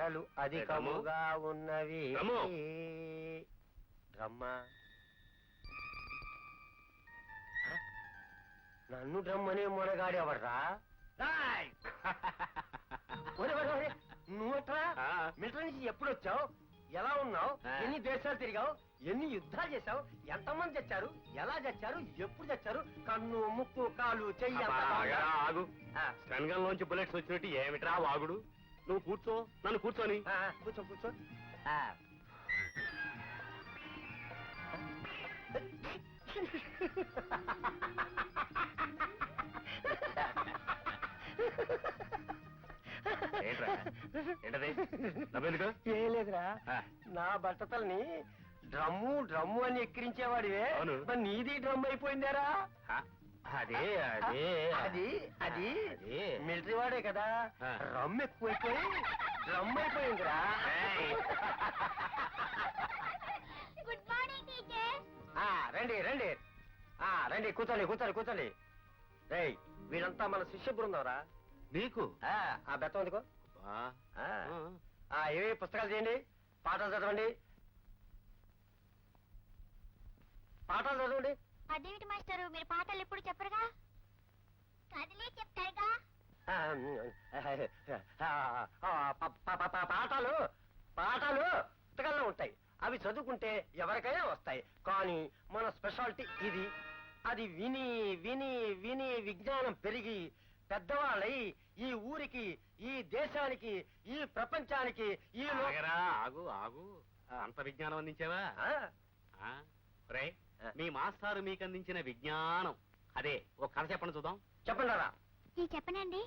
ఎండలు అధికముగా ఉన్నవి. డ్రమ్మా? నన్ను డ్రమ్మనే మొనగాడి ఎవడ్రా? నువ్వట్రా మిలిటరీ నుంచి ఎప్పుడు వచ్చావు? ఎలా ఉన్నావు? ఎన్ని దేశాలు తిరిగావు? ఎన్ని యుద్ధాలు చేశావు? ఎంతమంది చచ్చారు? ఎలా చచ్చారు? ఎప్పుడు చచ్చారు? కన్ను, ముక్కు, కాలు, చెయ్యి ఆగు. స్టన్గన్లోంచి బుల్లెట్స్ వచ్చినట్టు ఏమిట్రా వాగుడు? నువ్వు కూర్చో, నన్ను కూర్చొని. కూర్చో కూర్చో. ఏం లేదురా, నా బట్టతల్ని డ్రమ్ము డ్రమ్ము అని ఎక్కిరించేవాడివే, నీది డ్రమ్ అయిపోయిందారా? అదే అదే అది అది మిలిటరీ వాడే కదా, రమ్ ఎక్కువైపోయి డ్రమ్ అయిపోయిందిరా. Good morning teacher. రండి రండి రండి, కూర్చోండి కూర్చోండి కూర్చోండి. రేయ్, వీళ్ళంతా మన శిష్య బృందంరా. నీకు ఆ బెత్తం అందుకో. ఏవే పుస్తకాలు చేయండి, పాఠాలు చదవండి, పాఠాలు చదవండి. అదేమిటి మాస్టరు, మీరు పాఠాలు ఎప్పుడు చెప్పరుగా? కదిలే చెప్తారుగా. పాఠాలు పాఠాలు పుస్తకాల్లో ఉంటాయి, అవి చదువుకుంటే ఎవరికైనా వస్తాయి. కానీ మన స్పెషాలిటీ ఇది. అది విని విని విని విజ్ఞానం పెరిగి పెద్దవాళ్ళై ఈ ఊరికి, ఈ దేశానికి, ఈ ప్రపంచానికి ఈ ఆగు ఆగు, అంత విజ్ఞానం అందించావా? మీ మాస్టారు మీకు అందించిన విజ్ఞానం అదే. ఒక కథ చెప్పండి చూద్దాం. చెప్పండి. చెప్పనండి.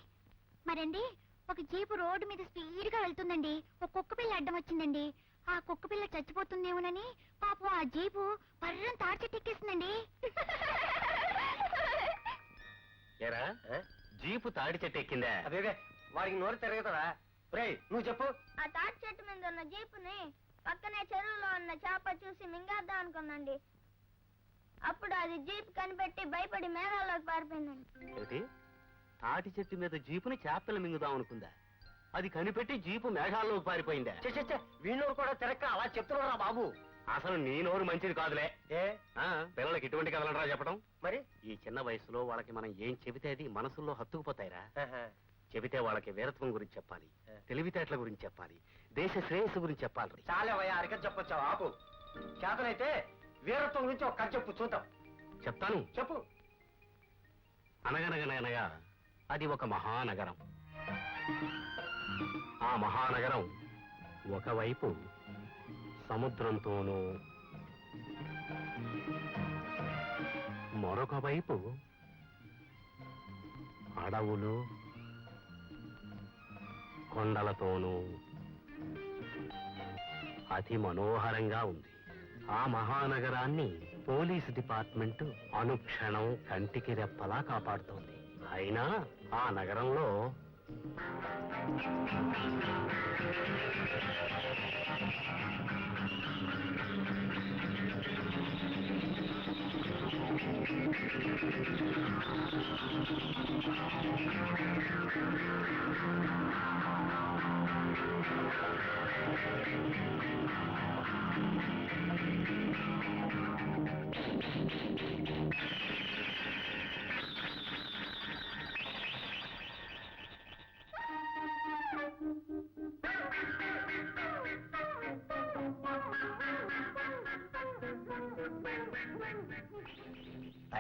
మరండి, ఒక జీపు రోడ్డు మీద స్పీడ్ గా వెళ్తుందండి. ఒక కుక్క పిల్ల అడ్డం వచ్చిందండి. ఆ కుక్క పిల్ల చచ్చిపోతుందేమోనని పాపం ఆ జీపు పర్రం తాడి చెట్టు ఎక్కేసిందండి. ఏరా, జీపు తాడి చెట్టు ఎక్కిందా? అదే, వాడికి నోరు తిరగదా? నువ్వు చెప్పు. ఆ తాడి చెట్టు మీద ఉన్న జీపుని పక్కనే చెరువులో ఉన్న చేప చూసి మింగేద్దాం అనుకుందండి. అప్పుడు అది జీప్ కనిపెట్టి భయపడి మేఘాల్లోకి పారిపోయిందండి. తాటి చెట్టు మీద జీపుని చేపలు మింగుదాం అనుకుందా? అది కనిపెట్టి జీపు మేఘాల్లోకి పారిపోయిందా? వీణూరు కూడా తిరక్క అలా చెప్తున్నారా బాబు? అసలు నీ నోరు మంచిది కాదులే. పిల్లలకి ఇటువంటి కథలరా చెప్పడం? మరి ఈ చిన్న వయసులో వాళ్ళకి మనం ఏం చెబితే అది మనసుల్లో హత్తుకుపోతాయిరా. చెబితే వాళ్ళకి వీరత్వం గురించి చెప్పాలి, తెలివితేటల గురించి చెప్పాలి, దేశ శ్రేయస్సు గురించి చెప్పాలి. చాలా అరికని చెప్పొచ్చావు ఆపు. చేతనైతే వీరత్వం గురించి ఒక కథ చెప్పు చూద్దాం. చెప్తాను, చెప్పు. అనగనగనగనగా అది ఒక మహానగరం. ఆ మహానగరం ఒకవైపు సముద్రంతోనూ, మరొక వైపు అడవులు కొండలతోనూ అతి మనోహరంగా ఉంది. ఆ మహానగరాన్ని పోలీసు డిపార్ట్మెంట్ అనుక్షణం కంటికి రెప్పలా కాపాడుతోంది. అయినా ఆ నగరంలో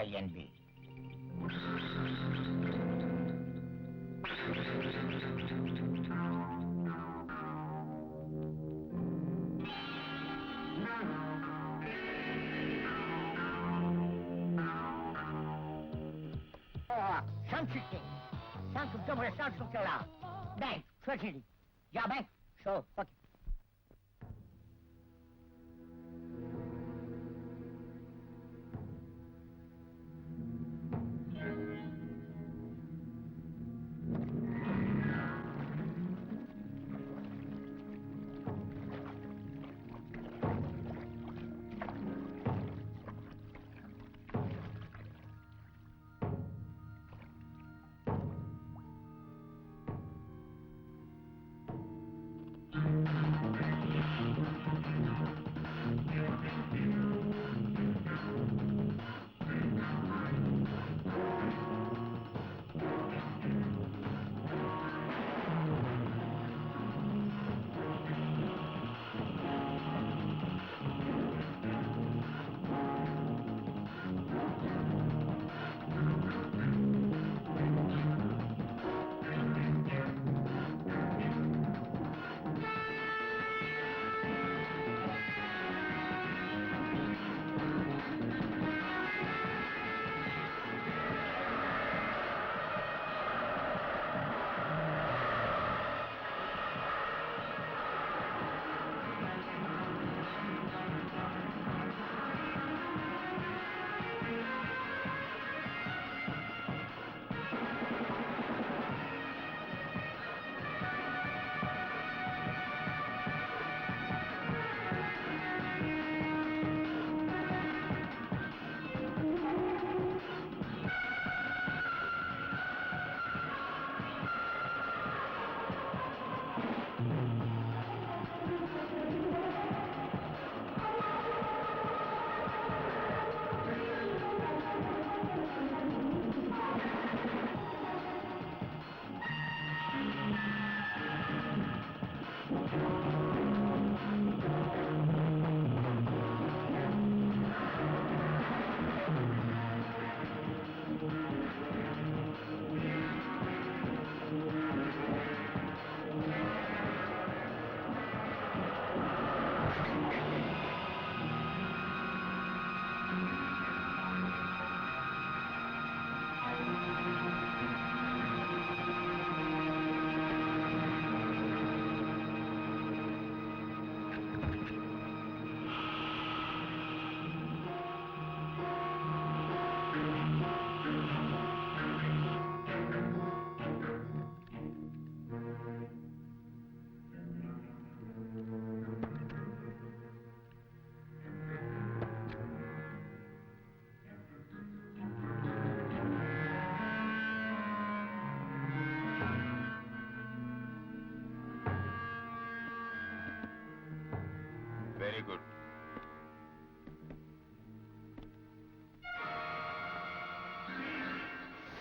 INB. Sanskrit. Sanskrit, come on, Sanskrit, Bank, treasury. Yeah, bank. So, okay.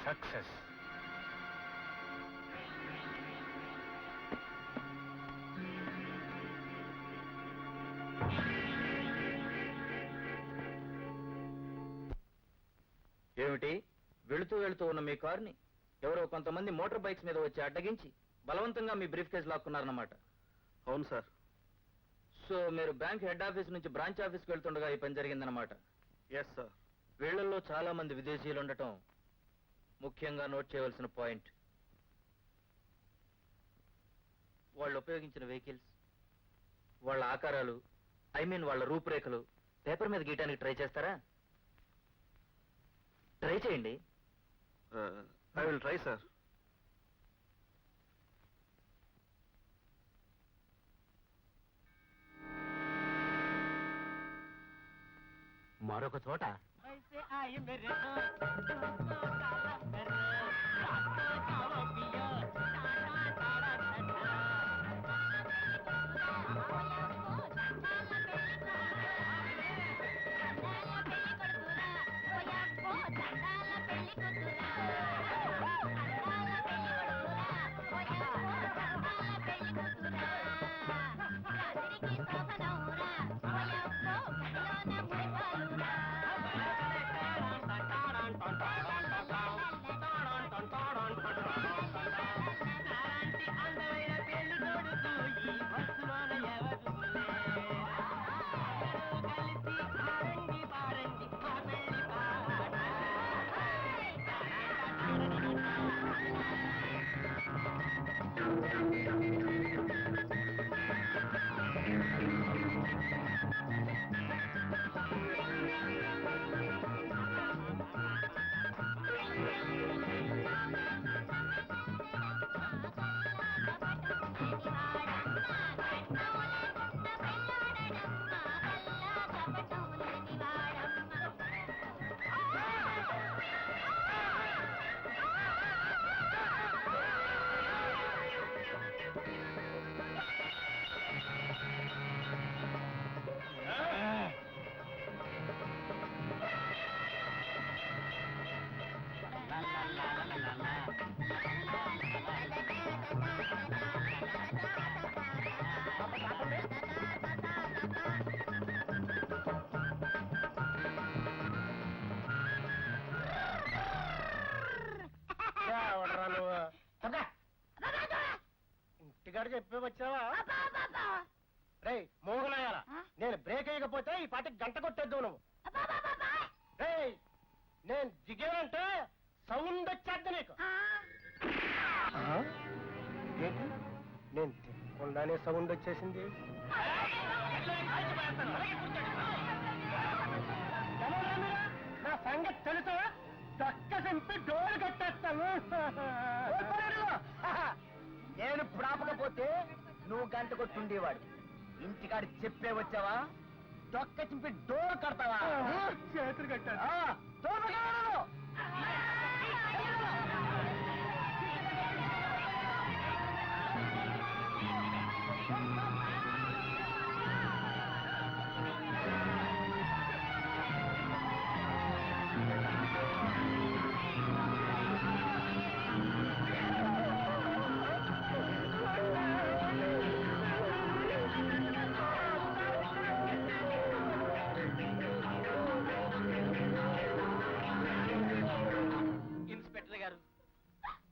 Success. ఏమిటి వెళుతూ వెళుతూ ఉన్న మీ కారుని ఎవరో కొంతమంది మోటార్ బైక్స్ మీద వచ్చి అడ్డగించి బలవంతంగా మీ బ్రీఫ్ కేసు లాక్కున్నారన్నమాట. అవును సార్. సో మీరు బ్యాంక్ హెడ్ ఆఫీస్ నుంచి బ్రాంచ్ ఆఫీస్కి వెళ్తుండగా ఈ పని జరిగిందన్నమాట. Yes sir. వీళ్ళల్లో చాలా మంది విదేశీయులు ఉండటం ముఖ్యంగా నోట్ చేయవలసిన పాయింట్. వాళ్ళు ఉపయోగించిన వెహికల్స్, వాళ్ళ ఆకారాలు, వాళ్ళ రూపురేఖలు పేపర్ మీద గీయడానికి ట్రై చేస్తారా? ట్రై చేయండి. I will try sir. మరొక చోట ఇంటికాడ చెప్పే వచ్చావా? రే మోగనాయాల, నేను బ్రేక్ వేయకపోతే ఈ పాటికి గంట కొట్టేద్దు నువ్వు. రే నేను దిగానంటే సౌండ్ వచ్చేద్దు నీకు. ఏంటి నేను తినకుండానే సౌండ్ వచ్చేసింది? నా సంగతి తెలుసా? దక్క సింపి డోర్ కట్టేస్తాను. నేను ప్రాపకపోతే నువ్వు గంట కొట్టుండేవాడు. ఇంటికాడ చెప్పే వచ్చావా? దొక్క చింపి డోర్ కడతావా? చేతులు కట్టాను. ఇన్స్పెక్టర్ గారు,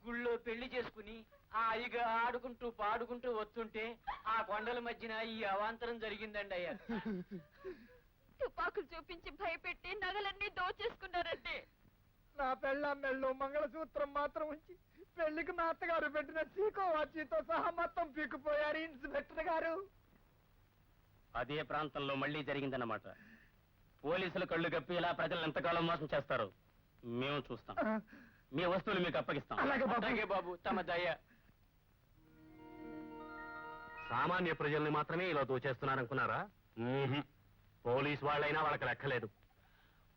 గుళ్ళో పెళ్లి చేసుకుని ఆ అయ్యగా ఆడుకుంటూ పాడుకుంటూ వస్తుంటే ఆ కొండల మధ్యన ఈ అవాంతరం జరిగిందండి అయ్యా. తుపాకులు చూపించి భయపెట్టి నగలన్నీ దోచేసుకున్నారండి. నా పెళ్ళాం మెళ్ళు మంగళసూత్రం మాత్రం ఉంచి పెళ్లికి మా అత్తగారు పెట్టిన చీకో వాచీతో సహా మొత్తం పీక్కుపోయారు ఇన్స్పెక్టర్ గారు. అదే ప్రాంతంలో మళ్ళీ జరిగిందన్నమాట. పోలీసులు కళ్ళు కప్పి ఇలా ప్రజలను ఎంతకాలం మోసం చేస్తారు మేము చూస్తాం. మీ వస్తువులు మీకు అప్పగిస్తాం. అలాగే బాబు, తమ దయ. సామాన్య ప్రజల్ని మాత్రమే ఇలా దోచేస్తున్నారనుకున్నారా? పోలీస్ వాళ్ళైనా వాళ్ళకి లెక్కలేదు.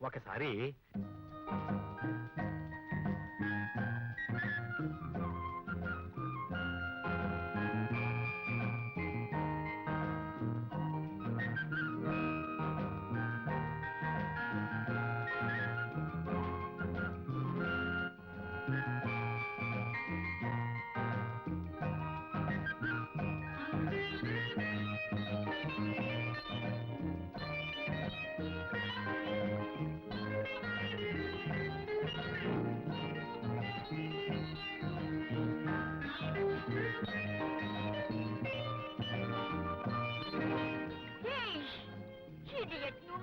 ఒకసారి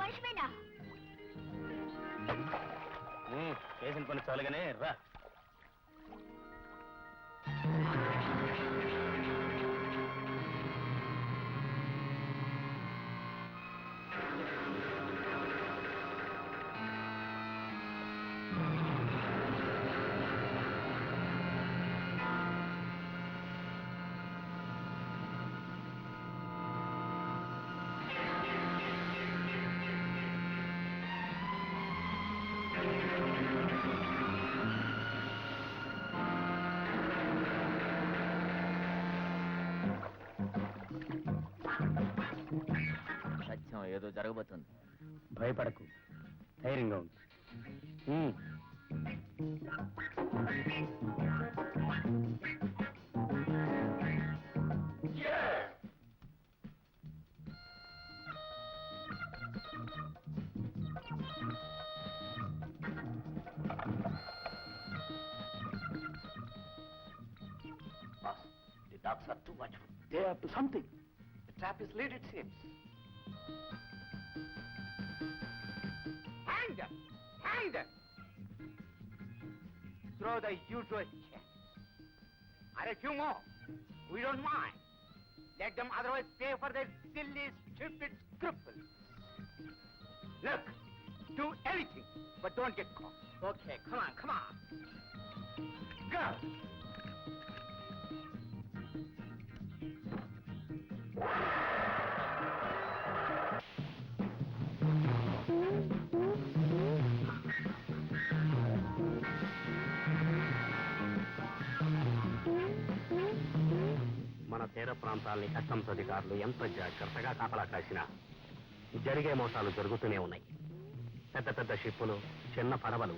మనిషిమేనా? చేసిన పని చాలుగానే రా. సత్యం ఏదో జరగబోతుంది. భయపడకు, ధైర్యంగా ఉంది. The dogs are too watchful. They are up to something. The trap is laid, it seems. Hang them! Hang them! Throw the usual checks. Are a few more. We don't mind. Let them otherwise pay for their silly, stupid scruples. Look, do everything, but don't get caught. Okay, come on, come on. Go! మన తీర ప్రాంతాల్ని customs అధికారులు ఎంత జాగ్రత్తగా కాపలా కాసినా జరిగే మోసాలు జరుగుతూనే ఉన్నాయి. పెద్ద పెద్ద షిప్పులు, చిన్న పడవలు,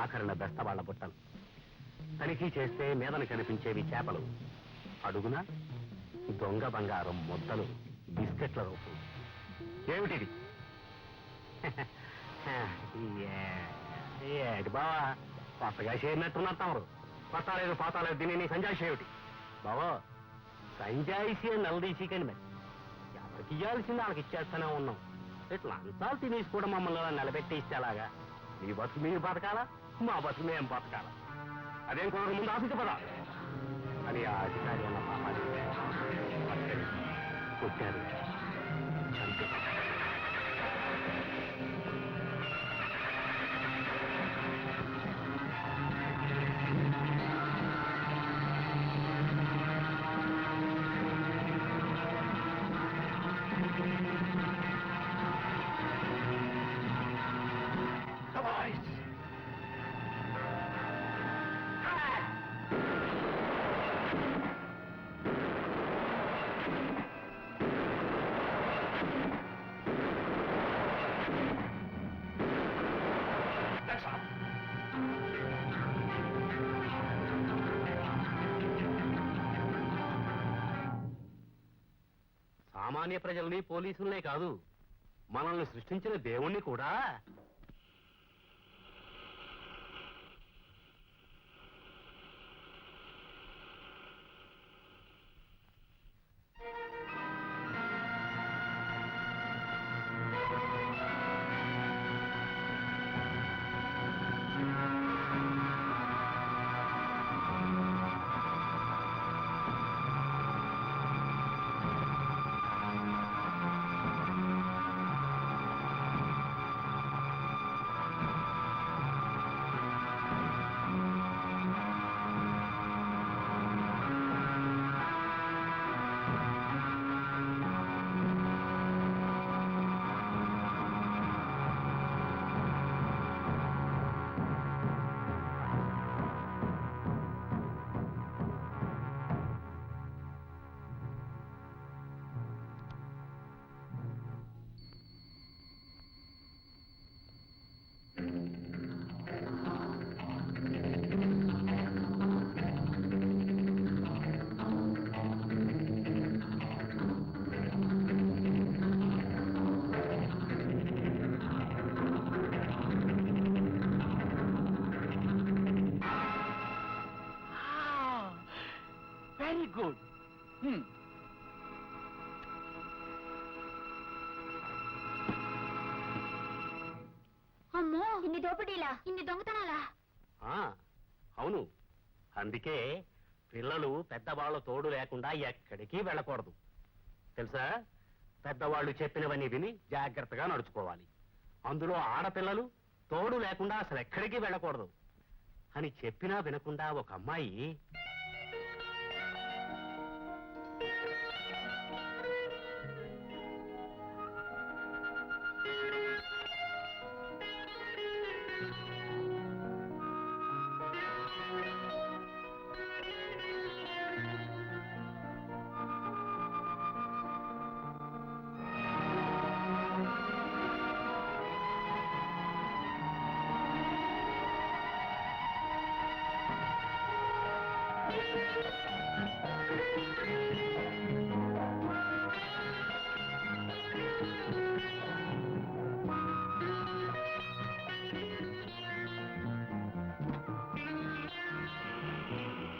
ఆఖరణ బెస్తవాళ్ల బుట్టలు. తనిఖీ చేస్తే మీదన కనిపించేవి చేపలు, అడుగున దొంగ బంగారం ముద్దలు, బిస్కెట్ల రూపు. ఏమిటిది? ఏటి బావా, కొత్తగా చేరినట్టున్నారు తమరు. కొత్త లేదు, పాత లేదు, దీనిని సంజాయిషి ఏమిటి బావో? సంజాయిషి అని నిలదీసి కానీ మరి ఎవరికి ఇవ్వాల్సింది వాళ్ళకి ఇచ్చేస్తూనే ఉన్నాం. ఇట్లా అంతాలు తినేసి కూడా మమ్మల్ని అలా నిలబెట్టి ఇస్తే అలాగా? మీ బతుకు మీరు బతకాలా, మా బతుకు మేము బతకాలా? అదేం కోరక ముందు ఆఫీసు పదా అని ఆ అధికారి అన్న పాపాలు కొట్టారు, చంపారు. సామాన్య ప్రజల్ని, పోలీసులనే కాదు, మనల్ని సృష్టించిన దేవుణ్ణి కూడా వెరీ గుడ్. దోపిడీలా ఇన్ని దొంగతనాలా ఆ, అవును. అందుకే పిల్లలు పెద్దవాళ్ళ తోడు లేకుండా ఎక్కడికి వెళ్ళకూడదు. తెలుసా, పెద్దవాళ్ళు చెప్పినవన్నీ విని జాగ్రత్తగా నడుచుకోవాలి. అందులో ఆడపిల్లలు తోడు లేకుండా అసలు ఎక్కడికి వెళ్ళకూడదు అని చెప్పినా వినకుండా ఒక అమ్మాయి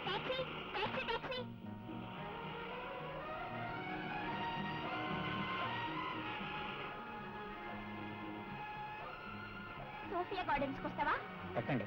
టాక్సీ టాక్సీ టాక్సీ సోఫియా గార్డెన్స్కి వస్తావా ఎక్కండి.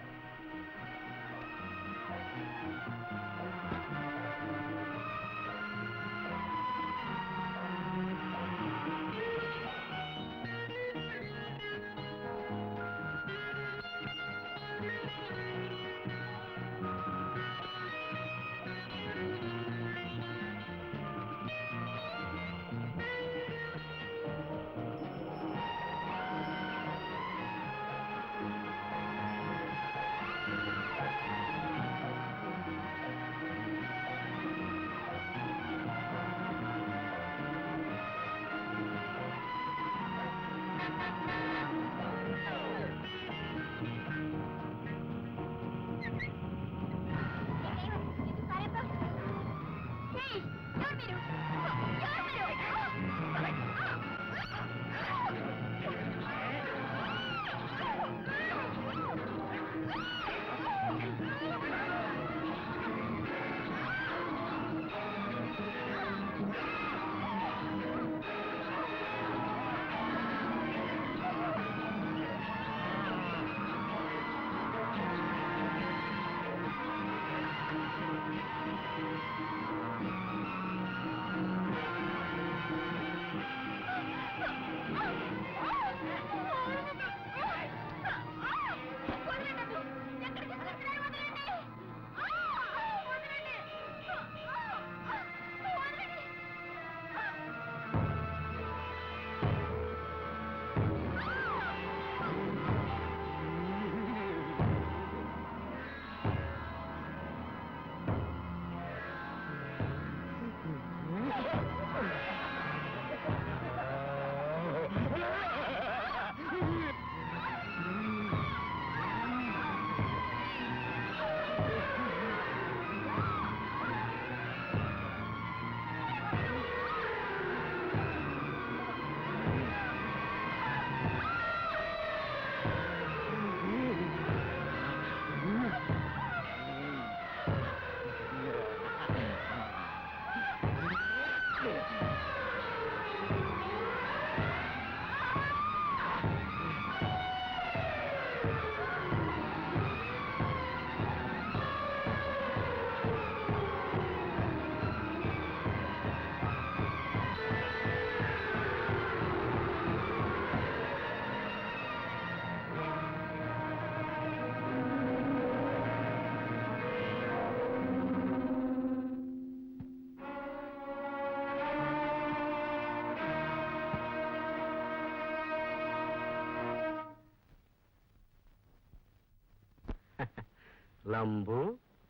లంబు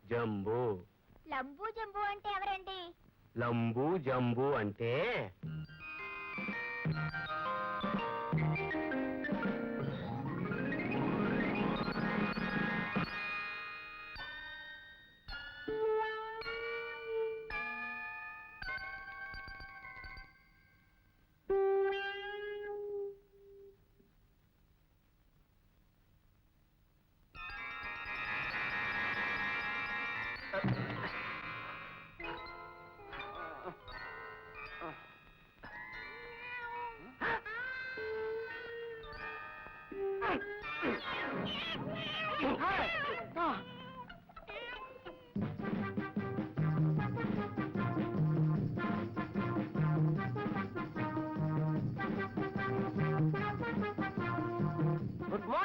జంబు. లంబు జంబు అంటే ఎవరండి లంబు జంబు అంటే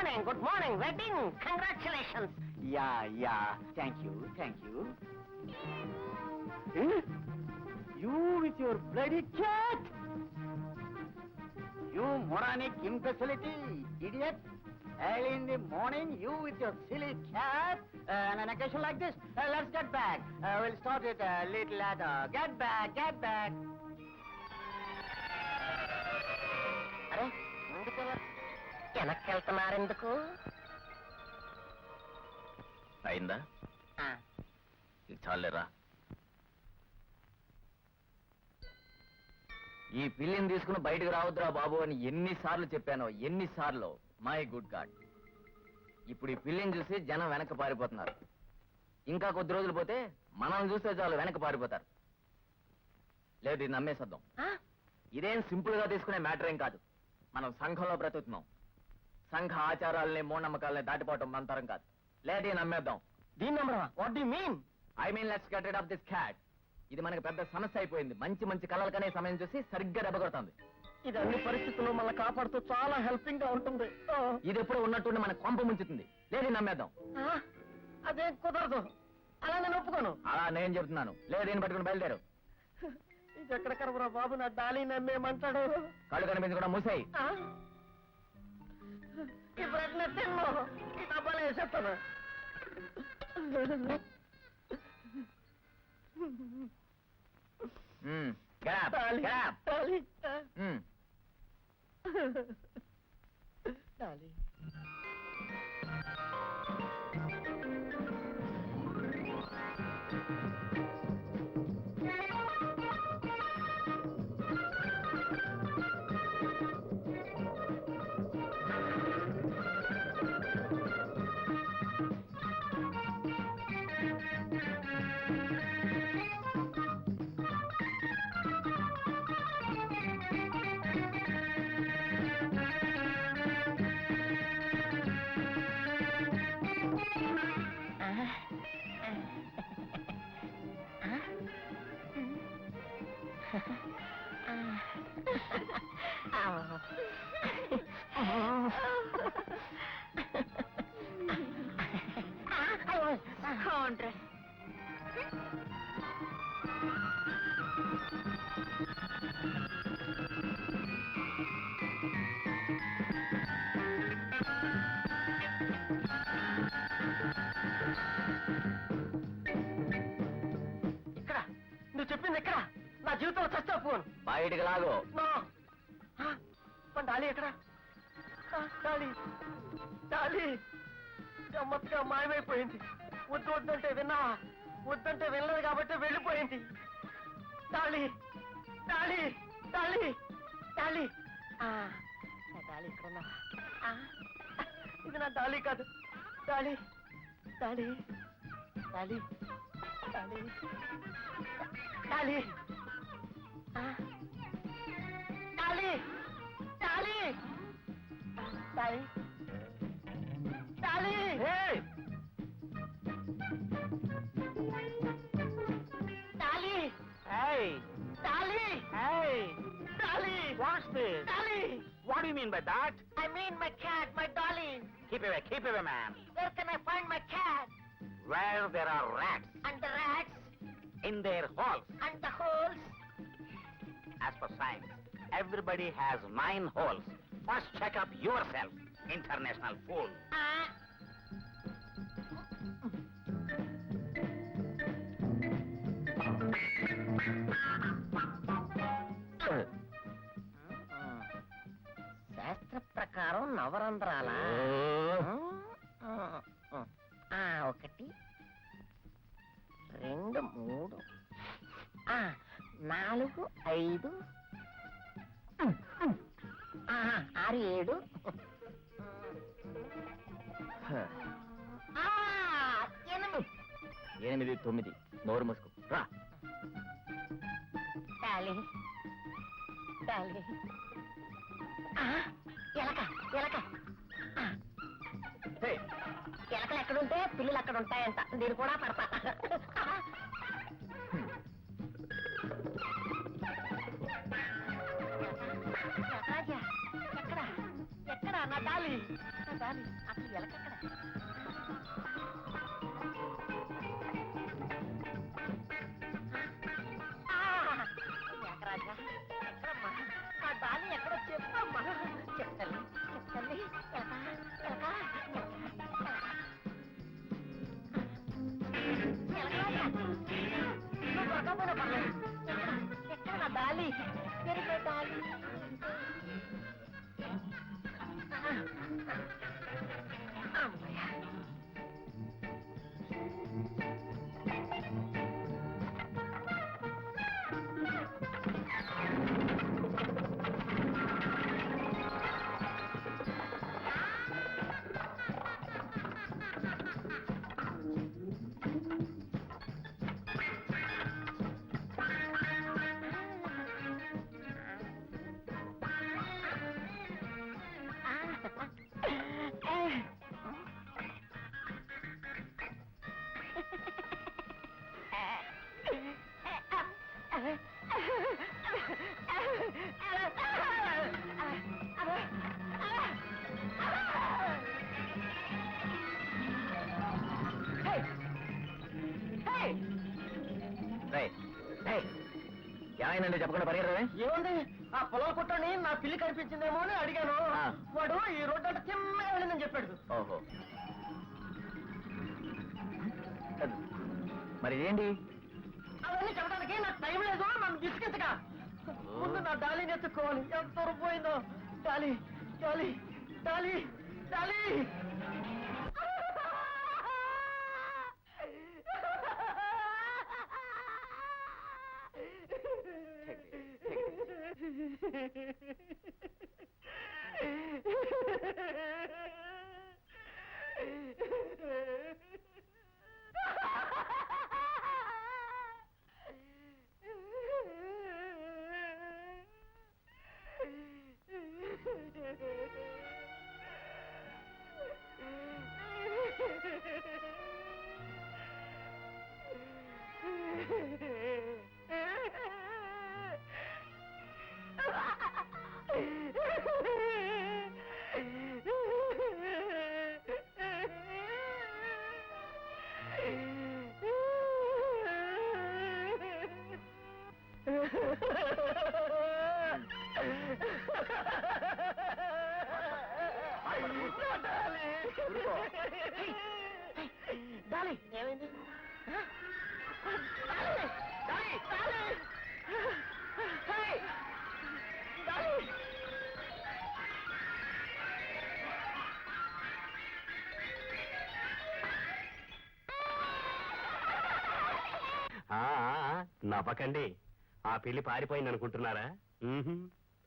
morning wedding congratulations. Yeah thank you. You with your bloody cat! You moronic imbecility, idiot! Early in the morning, you with your silly cat. On an occasion like this, let's get back. We'll start it a little later. Get back. అరే ముందుకు వెనక్కి వెళ్తున్నారెందుకు? అయిందా? ఇది చాలేరా. ఈ పిల్లిని తీసుకుని బయటకు రావద్దురా బాబు అని ఎన్నిసార్లు చెప్పానో, ఎన్నిసార్లు. మై గుడ్ గాడ్, ఇప్పుడు ఈ పిల్లిని చూసి జనం వెనక్కి పారిపోతున్నారు. ఇంకా కొద్ది రోజులు పోతే మనల్ని చూస్తే చాలు వెనక్కి పారిపోతారు. లేదు, ఇది నమ్మేసేద్దాం. ఇదేం సింపుల్ గా తీసుకునే మ్యాటర్ ఏం కాదు. మనం సంఘంలో బ్రతుకుతున్నాం. సంఘ ఆచారాలని మూఢనమ్మకాలని దాటిపోవటం మన తరం కాదు. లేదు, ఇది నమ్మేద్దాం. దీని number what do mean? I mean let's get rid of this cat. ఇది మనకు పెద్ద సమస్య అయిపోయింది. మంచి కలలు కనే సమయం చూసి సరిగ్గా దెబ్బ కొడుతుంది. ఇది అన్ని పరిస్థితుల్లో మనల్ని కాపాడుతూ చాలా హెల్పింగ్ గా ఉంటుంది. ఇది ఎప్పుడో ఉన్నట్టుండి మన కొంప ముంచుతుంది. లేదు, నమ్మేద్దాం. అదేం కుదరదు. అలా నేను ఒప్పుకోను. అలా నేను చెప్తున్నాను. లేదు, దీన్ని పట్టుకుని బయలుదేరు. ఇది ఎక్కడ కరవరా బాబు, నా డాలీ నమ్మేమంటాడు. కళ్ళు కనిపించకుండా మూసాయి. ఈ బ్రెడ్ ని తిన్ను, ఈ డబ్బాలో వేసేస్తాను. Dolly, Dolly, Dolly. Contra. ఇక్కడ నువ్వు చెప్పింది ఎక్కడ? నా జీవితంలో చచ్చా ఫోన్. బయటికి లాగో. మన డాలీ ఎక్కడ? డాలీ, డాలీ గమ్మత్తుగా మాయమైపోయింది. వద్దంటే విన్నావా? వద్దంటే వినలేదు కాబట్టి వెళ్ళిపోయింది. Dolly, Dolly, Dolly, Dolly. నా డాలీ ఇక్కడ ఉన్నా? ఇది నా డాలీ కాదు. Dolly, Dolly, Dolly, Dolly, Dolly, Dolly, Dolly, Dolly, Dolly. Dolly, Dolly, Dolly. What's this? Dolly. What do you mean by that? I mean my cat, my dolly. Keep away, ma'am. Where can I find my cat? Where there are rats And the rats, in their holes. and the holes. As for science, everybody has 9 holes. First check up yourself, international fool. శాస్త్ర ప్రకారం నవరంధ్రాల 1 2 3 4 5 6 7 8 9. నోరు మూసుకో. రా. Dolly, Dolly. ఎలక, ఎలక. Hey. ఎలకలు ఎక్కడుంటే పిల్లులు అక్కడ ఉంటాయంట. దీన్ని కూడా పడతా. ఎక్కడ, ఎక్కడ నా డాలీ, నా డాలి అసలు ఎలకక్కడ ఎక్కరాజా ఎక్కడమ్మా నా డాలి ఎక్కడో చెప్పమ్మా చెప్తాను చెప్తాను ఎలక ఎలక ఎక్కడ నా డాలి పెరిగే డాలి అమ్మయ్య ఏమైందండి చెప్పకుండా పరిగెడమే ఏముంది ఆ పొలం పుట్టని నా పిల్లి కనిపించిందేమో అని అడిగాను ఆ. వాడు ఈ రోడ్డు అంటే చిన్నగా వెళ్ళిందని చెప్పాడు ఓహో మరి ఏంటి అవన్నీ చెప్పడానికి నాకు టైం లేదు నన్ను బిస్కెత్గా ముందు నా డాలీని ఎత్తుక్కోవాలి ఎంత దూరం పోయిందో Dolly Dolly Dolly Dolly Dolly ఏమైంది డాలీ డాలీ డాలీ హే డాలీ నవ్వకండి ఆ పిల్లి పారిపోయింది అనుకుంటున్నారా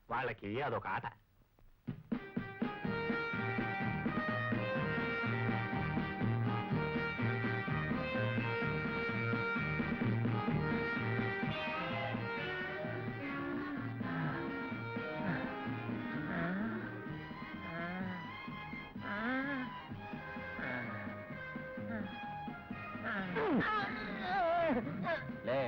వాళ్ళకి అదొక ఆట లే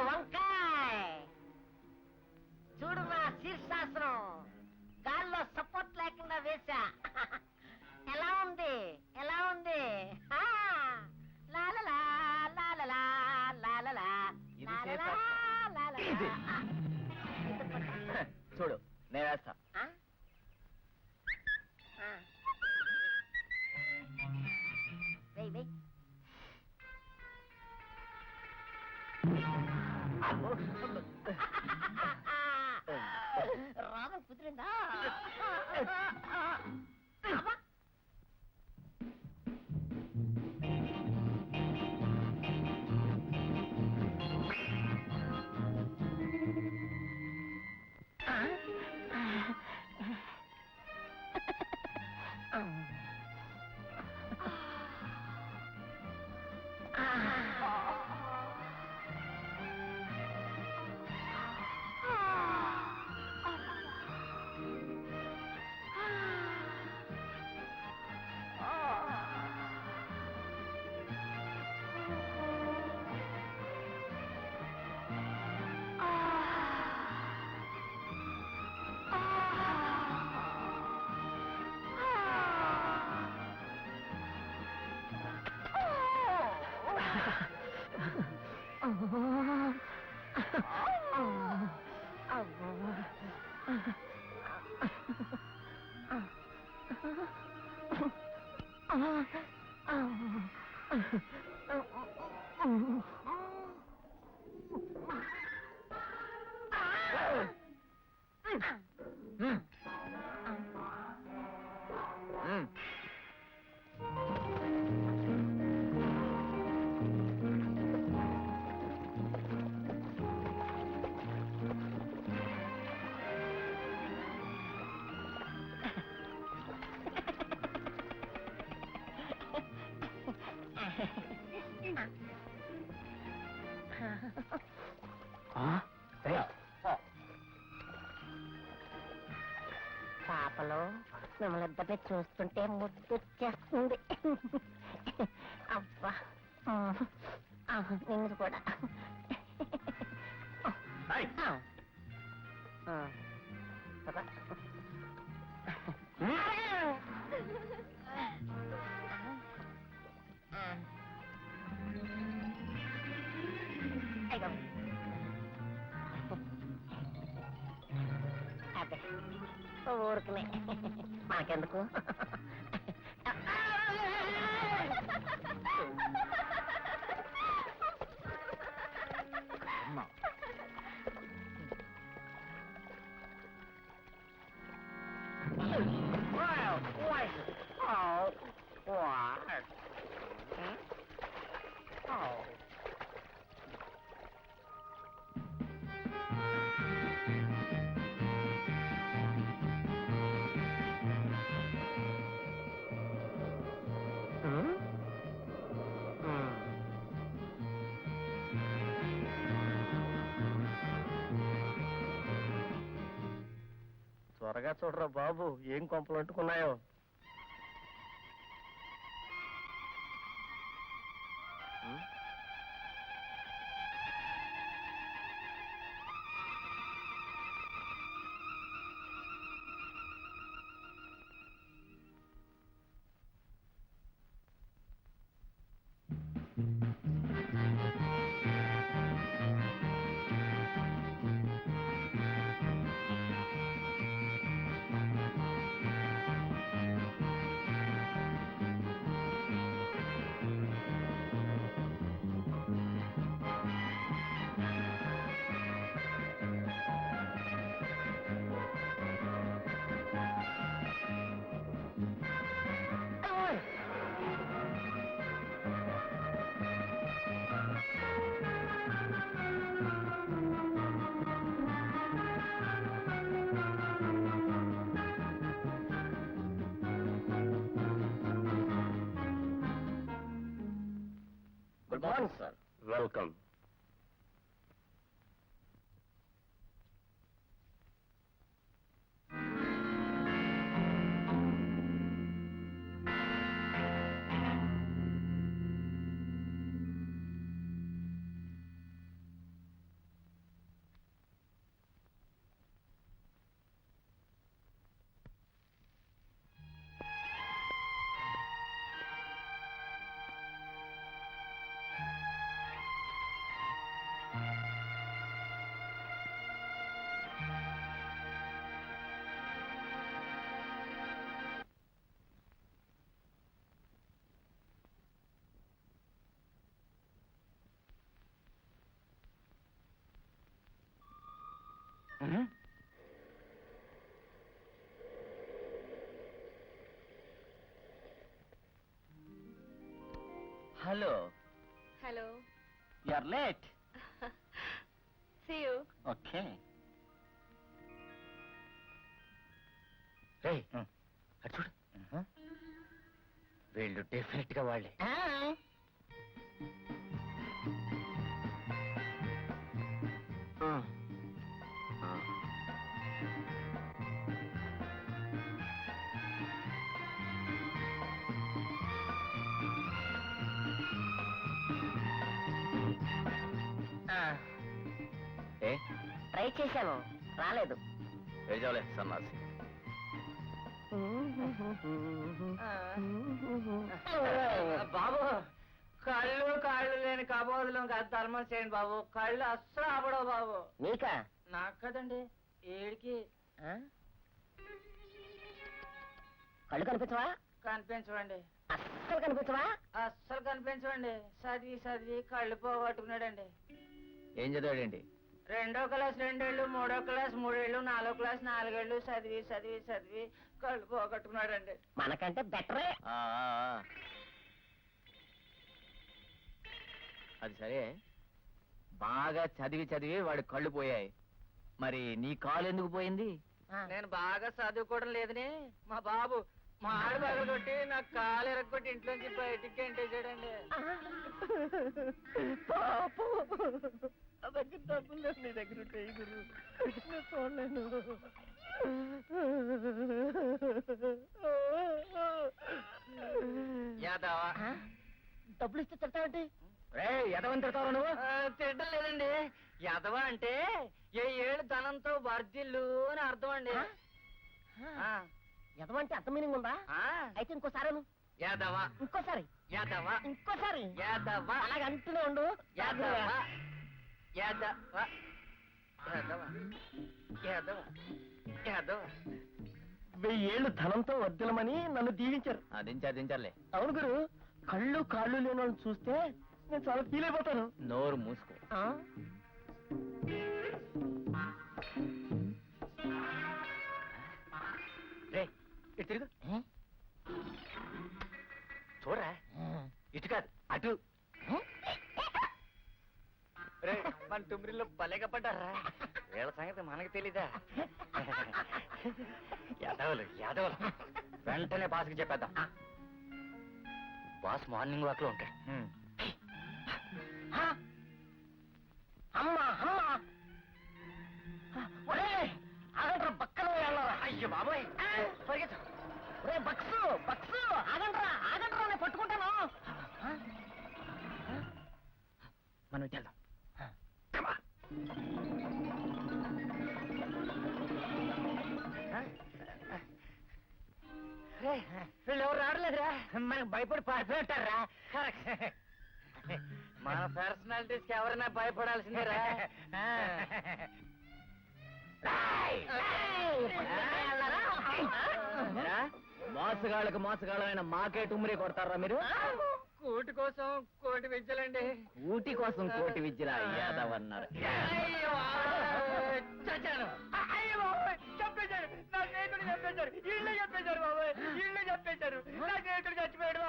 వంకాయ్ చూడు నా శీర్షాసనం గాల్లో సపోర్ట్ లేకుండా వేశా ఎలా ఉంది ఎలా ఉంది ఆ, లాలలా, లాలలా, లాలలా, ఇది లాలలా, చేస్తా. లాలలా. ఇది. ఆ, ఇది పట్టు. చూడు నేను వేస్తా ఆ? ఆ. వెయ్, వెయ్. రాగం కుదిరిందా అబ్బా. ఆ. పాపలో మిమ్మల్ని ఇద్దరిని చూస్తుంటే ముద్దొచ్చేస్తుంది. అబ్బా నిన్ను కూడా. పద. అయ్యో. అదే ఊరుకునే మాకెందుకు. త్వరగా చూడరా బాబు, ఏం కొంపలు అంటుకున్నాయో. Good morning sir. Welcome. Hello. Hello. You are late. See you. Okay. అటు చూడు, వీళ్ళు డెఫినెట్ గా వాళ్ళే. ఏ ట్రై చేశాను, రాలేదు. ఏజాలే సన్నాసి. బాబు, కాళ్ళు లేని కాబోదులు ధర్మం చేయండి బాబు. కళ్ళు అస్సలు ఆపడవు బాబు. నీకా? నాకు కదండి, ఏడికి కళ్ళు కనిపించవా? కనిపించవండి, అస్సలు కనిపించవా? అస్సలు కనిపించవండి. చదివి కళ్ళు పోగొట్టుకున్నాడండి. ఏం చదివాడండి? 2వ క్లాస్ 2 ఏళ్ళు, 3వ క్లాస్ 3 ఏళ్ళు, 4వ క్లాస్ 4 ఏళ్ళు చదివి కళ్ళు పోగొట్టుకున్నాడండి. మనకంటే బెటరే. అది సరే, బాగా చదివి వాడి కళ్ళు పోయాయి. మరి నీ కాలు ఎందుకు పోయింది? నేను బాగా చదువుకోవడం లేదని మా బాబు మా ఆడ పగలు కొట్టి నాకు కాలు ఎరగొట్టి ఇంట్లోంచి బయటికి గెంటేసాడండి. పాపం నా దగ్గర డబ్బులు లేవు, నీ దగ్గర ఉంటాయి గురు, నేను చూడలేను. యాదవా డబ్బులు ఇస్తే తిడతావంటే ఎదవని తిడతావు నువ్వు? తిట్టం లేదండి. యాదవ అంటే ఏ ఏళ్ళు ధనంతో వర్ధిల్లు అని అర్థం అండి. ఎదవంటే అర్థం మీనింగ్ ఉందా? ఆ, అయితే ఇంకోసారి యాదవ ఇంకోసారి యాదవ ఇంకోసారి యాదవ అలాగ అంటూనే ఉండు. యాదవ యాదవ యాదవ యాదవ యాదవ. 1000 ఏళ్ళు ధనంతో వర్ధిల్లమని నన్ను దీవించారు. దించాలే. అవును గురు, కళ్ళు కాళ్ళు లేని వాళ్ళని చూస్తే నేను చాలా ఫీల్ అయిపోతాను. నోరు మూసుకో. ఆ? రే ఇటు తిరుగు. చూడరా, ఇటు కాదు అటు. రే మన టుమ్రిలో భలేగా పడ్డారా. వీళ్ళ సంగతి మనకు తెలీదా? యాదవులు యాదవులు. వెంటనే బాస్కి చెప్పేద్దాం. బాస్ మార్నింగ్ వాక్ లో ఉంటాడు. అమ్మా అమ్మా ఒరే ఆగండ్రా, పక్కన వెళ్ళరా. అయ్యో బాబోయ్, పరిగెత్తు. ఒరే బక్సు బక్సు ఆగండ్రా ఆగండ్రా, నేను పట్టుకుంటాను. మనం ఇటు వెళ్దాం. వీళ్ళు ఎవరు రావట్లేదురా. మనకు భయపడి పారిపోయారా? మన పర్సనాలిటీస్ కి ఎవరైనా భయపడాల్సిందేరా. మోసగాళ్ళకి మోసగాళ్ళమైన మాకే టుమ్రీ కొడతారా మీరు? కూటి కోసం కోటి విద్యలండి. కూటి కోసం కోటి విద్యలా యాదవన్నారు. చచ్చాను. చంపేశారు నా స్నేహితుడు, చంపేశారు. ఇల్లు చంపేశారు బాబాయ్, ఇల్లు చంపేశారు. నా స్నేహితుడు చచ్చిపోయాడు.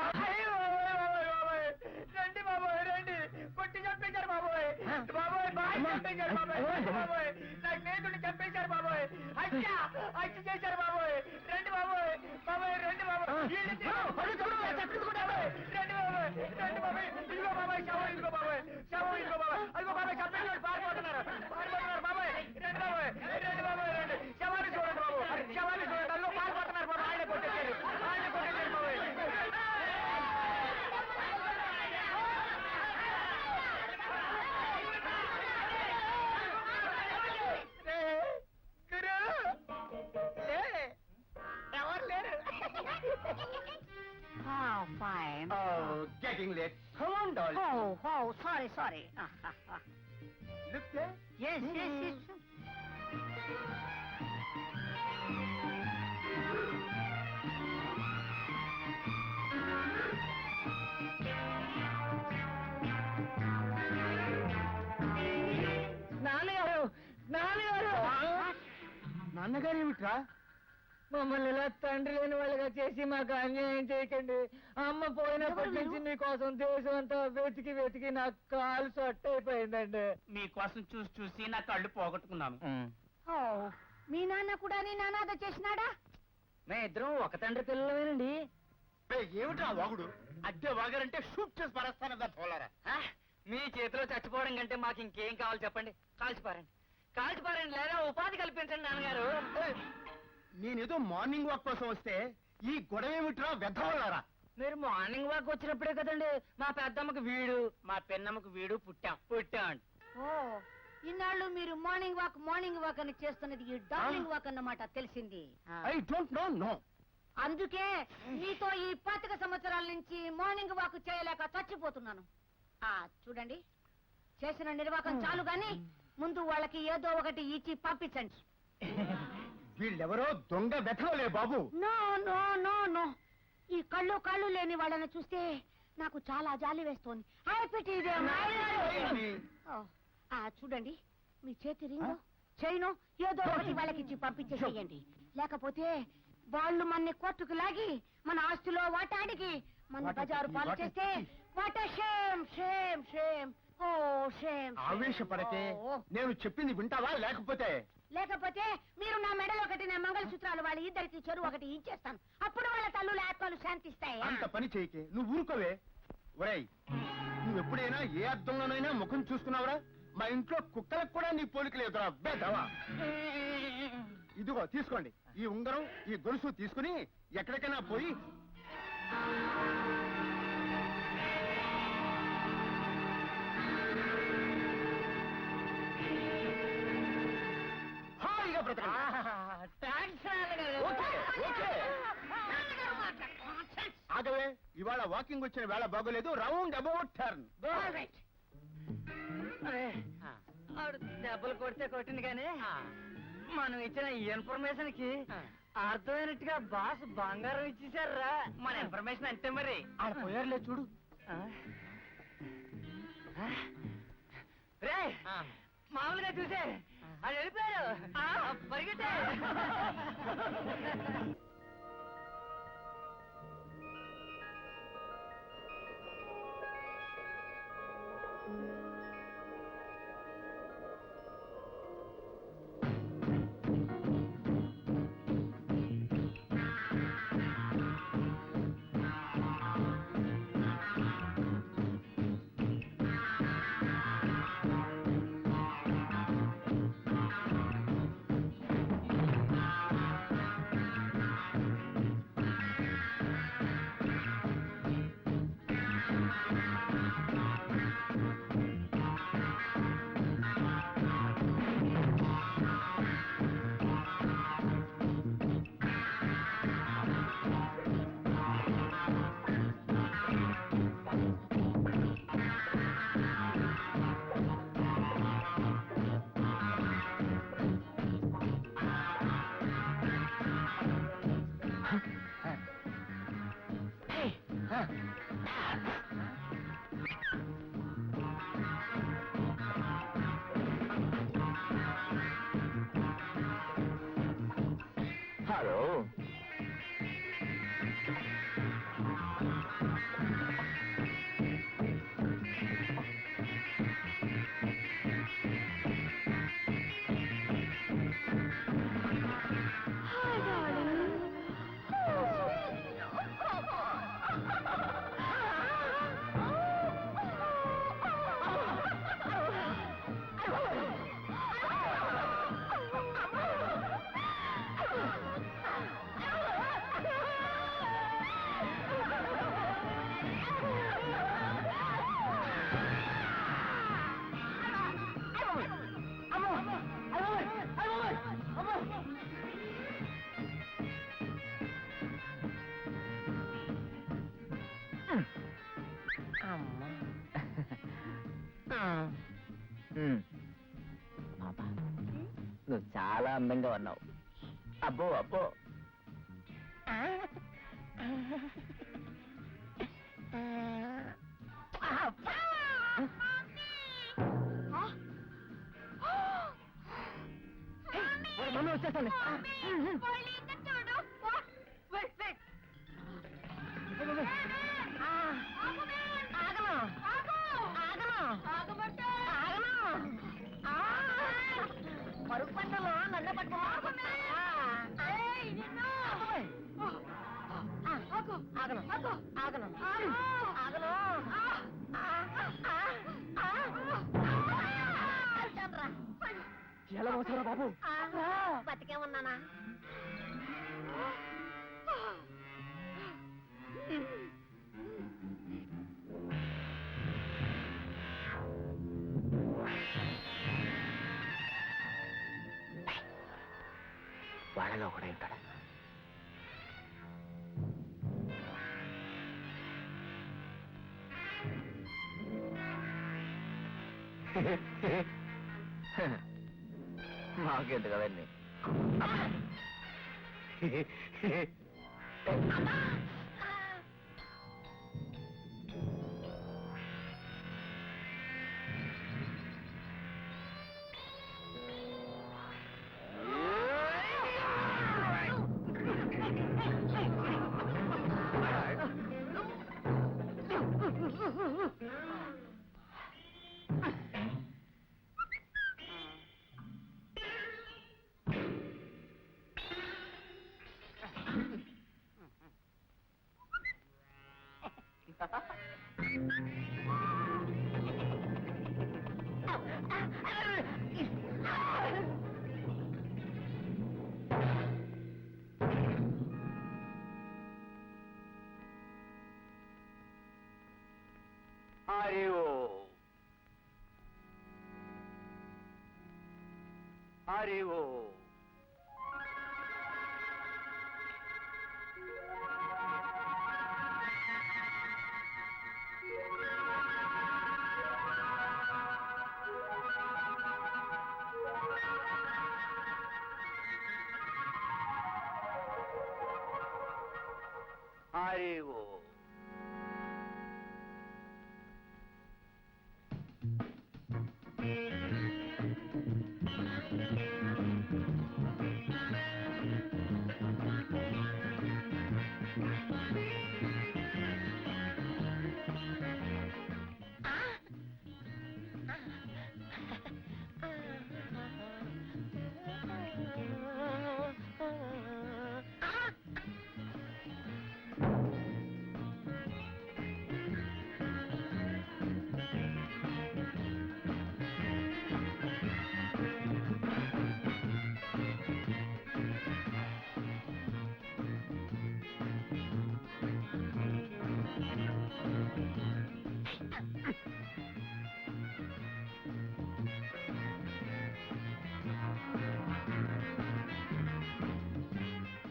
రండి బాబాయ్ రండి, కొట్టి చంపేశారు బాబాయ్. బాబాయ్ బాయ్ చంపేశారు బాబాయ్. బాబాయ్ నా స్నేహితుడిని చంపేశారు బాబాయ్. హత్య చేశారు బాబాయ్. రండి బాబాయ్, బాబాయ్ రండి బాబాయ్. రండి బాబాయ్, రండి బాబాయ్. ఇదిగో బాబాయ్ శవం, ఇదిగో బాబాయ్ శవం, ఇదిగో బాబాయ్. అదిగో బాబాయ్ చంపేశాడు, పారిపోతున్నారు బాబాయ్. రండి బాబాయ్, రండి బాబాయ్ రండి. శవాన్ని చూడండి బాబు, శవాన్ని చూడండి. అదిగో పారిపోతున్నారు బాబు. ఆయనే కొట్టేశారు, ఆయనే కొట్టేశారు బాబాయ్. ఎవరు లేరు. Fine. Getting late. Come on, darling. Sorry Look there. yes yes నాన్నగారు నాన్నగారు, నాన్నగారు ఏమిట్రా? మమ్మల్ని ఇలా తండ్రి లేని వాళ్ళగా చేసి మాకు అన్యాయం చేయకండి. అమ్మ పోయినప్పటి నుంచి మీకోసం దేశం అంతా వెతికి వెతికి నా కాలు సొట్ట అయిపోయిందండి. మీకోసం చూసి చూసి నా కళ్ళు పోగొట్టుకున్నాను. మీ నాన్న కూడా నీ నానాద చేసినాడా? మేము ఇద్దరం ఒక తండ్రి పిల్లలమేనండి. ఏమిట్రా వాగుడు? అద్దె వాగారంటే షూట్ చేసి పరేస్తానదా తోలరా. మీ చేతిలో చచ్చిపోవడం కంటే మాకు ఇంకేం కావాలి చెప్పండి. కాల్చిపారండి, కాల్చిపారండి, లేదా ఉపాధి కల్పించండి నాన్నగారు. నేనేదో మార్నింగ్ వాక్ కోసం వస్తే ఈ గొడవ ఏమిట్రా వెధవలారా? మీరు మార్నింగ్ వాక్ వచ్చినప్పుడే కదండి మా పెద్దమ్మకి వీడు, మా పెన్నమ్మకి వీడు పుట్టాం. ఓ, ఇన్నాళ్ళు మీరు మార్నింగ్ వాక్ అని చేస్తున్నది ఈ డార్లింగ్ వాక్ అన్నమాట తెలిసింది. I don't know. అందుకే మీతో ఈ 25 సంవత్సరాల నుంచి మార్నింగ్ వాక్ చేయలేక చచ్చిపోతున్నాను. చూడండి, చేసిన నిర్వాకం చాలు గాని ముందు వాళ్ళకి ఏదో ఒకటి ఇచ్చి పంపించండి. వీళ్ళెవరో దొంగ వెధవలే బాబు. నో నో నో నో, ఈ కళ్ళు లేని వాళ్ళని చూస్తే నాకు చాలా జాలి వేస్తోంది. చూడండి, మీ చేతి రింగు చైను ఏదో ఒకటి వాళ్ళకి ఇచ్చి పంపించేసేయండి. లేకపోతే వాళ్ళు మన కోర్టుకు లాగి మన ఆస్తిలో వాటాడికి మన బజారు పాలు చేస్తే what shame shame shame oh shame ఆవేశపడకే నేను చెప్పింది వింటావా లేకపోతే లేకపోతే మీరు నా మెడలో కట్టిన మంగళసూత్రాలు వాళ్ళ ఇద్దరికి చెరువు ఒకటి ఇచ్చేస్తాను అప్పుడు వాళ్ళ తల్లుల ఆత్మలు శాంతిస్తాయి అంత పని చేయకే నువ్వు ఊరుకోవే ఒరేయ్ నువ్వు ఎప్పుడైనా ఏ అర్థంలోనైనా ముఖం చూసుకున్నావురా మా ఇంట్లో కుక్కలకు కూడా నీ పోలిక లేదురా బేదవా ఇదిగో తీసుకోండి ఈ ఉంగరం ఈ గొలుసు తీసుకుని ఎక్కడికైనా పోయి హాయిగా బ్రతకండి. Okay, okay. ఆగవే ఇవాళ వాకింగ్ వచ్చిన వేళ బాగోలేదు రౌండ్ అబౌట్ టర్న్ దెబ్బలు కొడితే కొట్టింది కానీ మనం ఇచ్చిన ఇన్ఫర్మేషన్ కి అర్థమైనట్టుగా బాస్ బంగారం ఇచ్చేసారా మన ఇన్ఫర్మేషన్ అంతే మరి ఆడ పోయారులే చూడు రే మామూలుగా చూసే అది వెళ్ళిపోయారు పరిగెట్టే హలో పాపా నువ్వు చాలా అందంగా ఉన్నావు అబ్బో అబ్బో మమ్మీ వచ్చేస్తాను పరుగు పంటలో నన్ను పట్టు ఆగను ఆగను ఆగను ఎలా మోసారా బాబు బతికే ఉన్నానా వాళ్ళలో కూడా ఉంటాడా మాకెందుకు అవన్నీ హరి ఓ. హరి ఓ.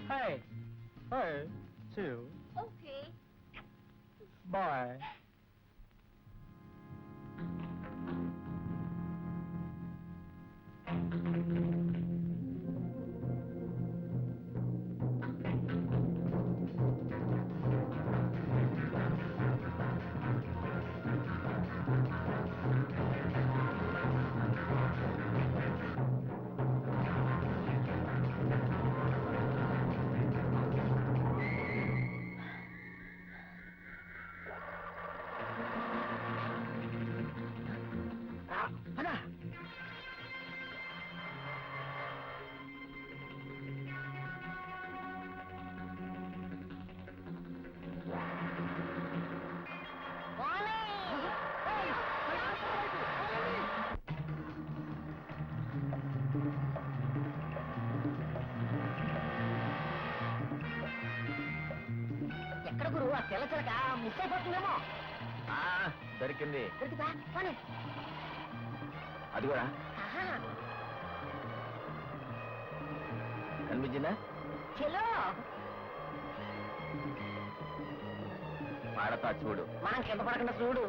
Hey. Hey. Two. Okay. Bye. ఎక్కడ గురు ఆ తెల్ల చిలక మిస్ అయిపోతుందేమో. దొరికింది. దొరికిందా? పోనీ. అది కూడా ఆహా. కనిపించిందా? చలో పాడతా చూడు. మనం కింద పడకుండా చూడు.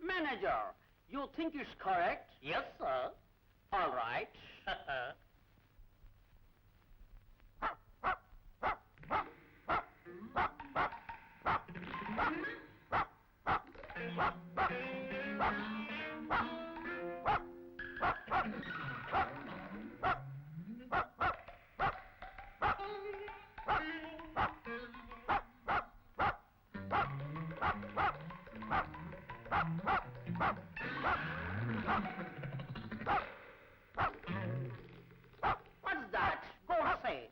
Manager, you think it's correct? Yes, sir. All right. What's that? Go say.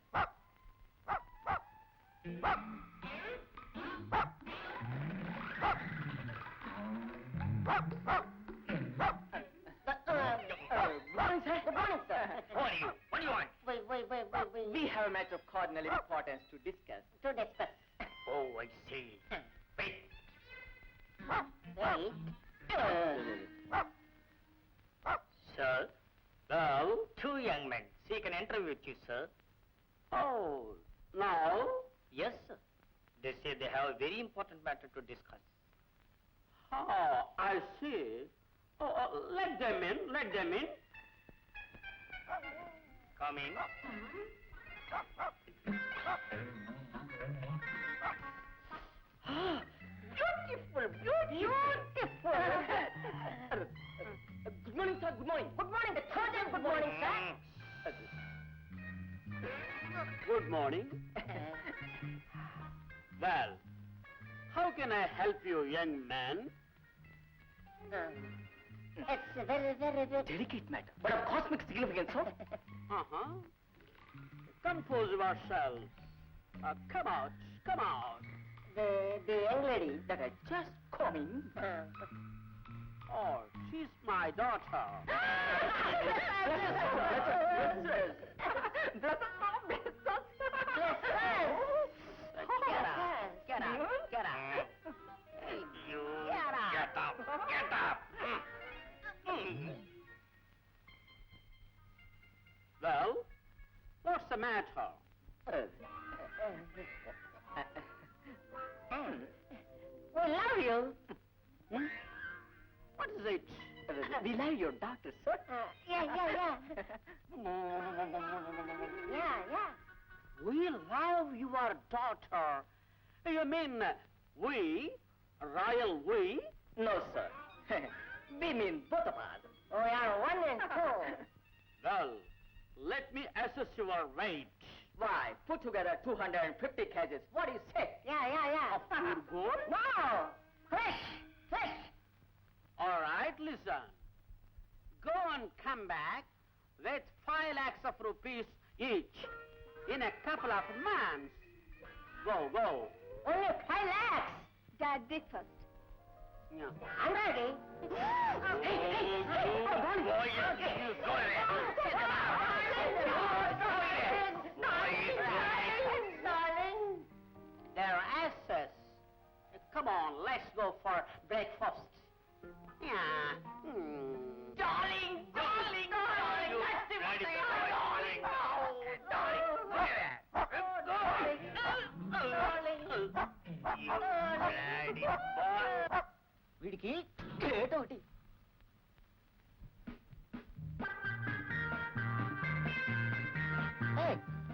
Good morning, sir. Good morning, sir. Who are you? What do you want? We have a matter of cardinal importance to discuss. To discuss. Oh, I see. Wait. Wait. Sir, now two young men seek an interview with you, sir. Oh, now? Yes, sir. They say they have a very important matter to discuss. Oh, I see. Let them in, let them in. Come in. Beautiful. Good morning, sir, good morning. Good morning. The third time good morning, sir. Good morning. Well, how can I help you, young man? It's very, very, very Delicate matter. but of cosmic significance, so. Compose yourself. Come out. The young lady that I just coming. Oh, she's my daughter. Get up. You Get up. Get up. Well, what's the matter? We love you. What is it? We love your daughter, sir. Yeah. We love your daughter. You mean we? Royal we? No, sir. We mean both of us. We are 1 and 2. Well, let me assess your weight. Why, put together 250 kgs. What do you say? Yeah. Of pure gold? No! Fresh! All right, listen. Go and come back with 5 lakhs of rupees each in a couple of months. Go. Only 5 lakhs. Daddy first. Yeah. I'm ready. Darling. They're assets. Come on, let's go for breakfast. Yeah. Darling. That's the one thing I వీడికి gate ఒకటి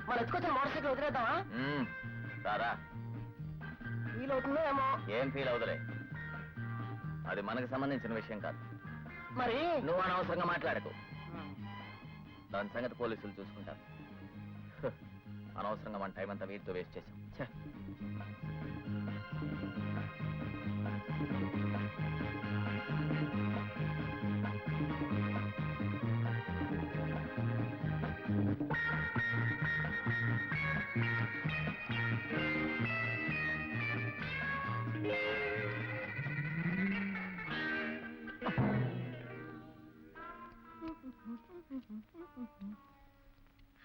మన ఎత్తుకొచ్చిన motor cycle వదిలేద్దామా రారా feel అవుతుందో ఏమో ఏం feel అవుదలే అది మనకు సంబంధించిన విషయం కాదు మరి నువ్వు అనవసరంగా మాట్లాడకు దాని సంగతి పోలీసులు చూసుకుంటారు హ్, అనవసరంగా మన టైం అంతా వీరితో వేస్ట్ చేశాం ఛే.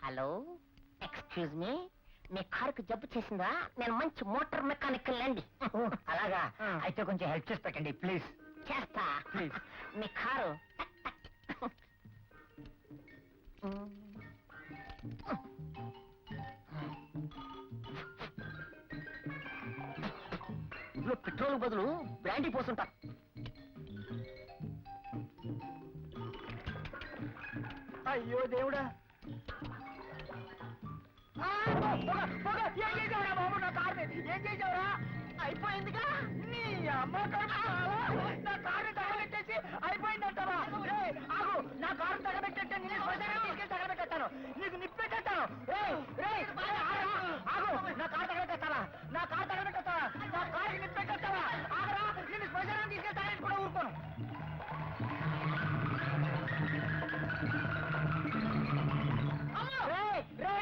హలో ఎక్స్క్యూజ్ మీ మీ కారుకి జబ్బు చేసిందా నేను మంచి మోటార్ మెకానిక్ అండి అలాగా అయితే కొంచెం హెల్ప్ చేసి పెట్టండి ప్లీజ్ చేస్తా ప్లీజ్ మీ కారు ఇందులో పెట్రోల్ బదులు బ్రాండీ పోస్తుంటా అయ్యో దేవుడా ఏం చేసావురా బాబు నా కారు ఏం చేసావురా అయిపోయిందిగా నీ అమ్మ నా కారు తగలెట్టేసి అయిపోయిందంటావా ఆగు నా కారు తగలెట్టే నేను తీసుకెళ్ళి తగలబెట్టాను నీకు నిప్పెట్టాను ఆగు నా కారు తగలెట్టావా నా కారు తగలబెట్టావా నా కారుకి నిప్పెట్టావా ఆగరా నేను శ్మశానాన్ని తీసుకెళ్ళి తగలెట్టి కూడా ఊరుకోను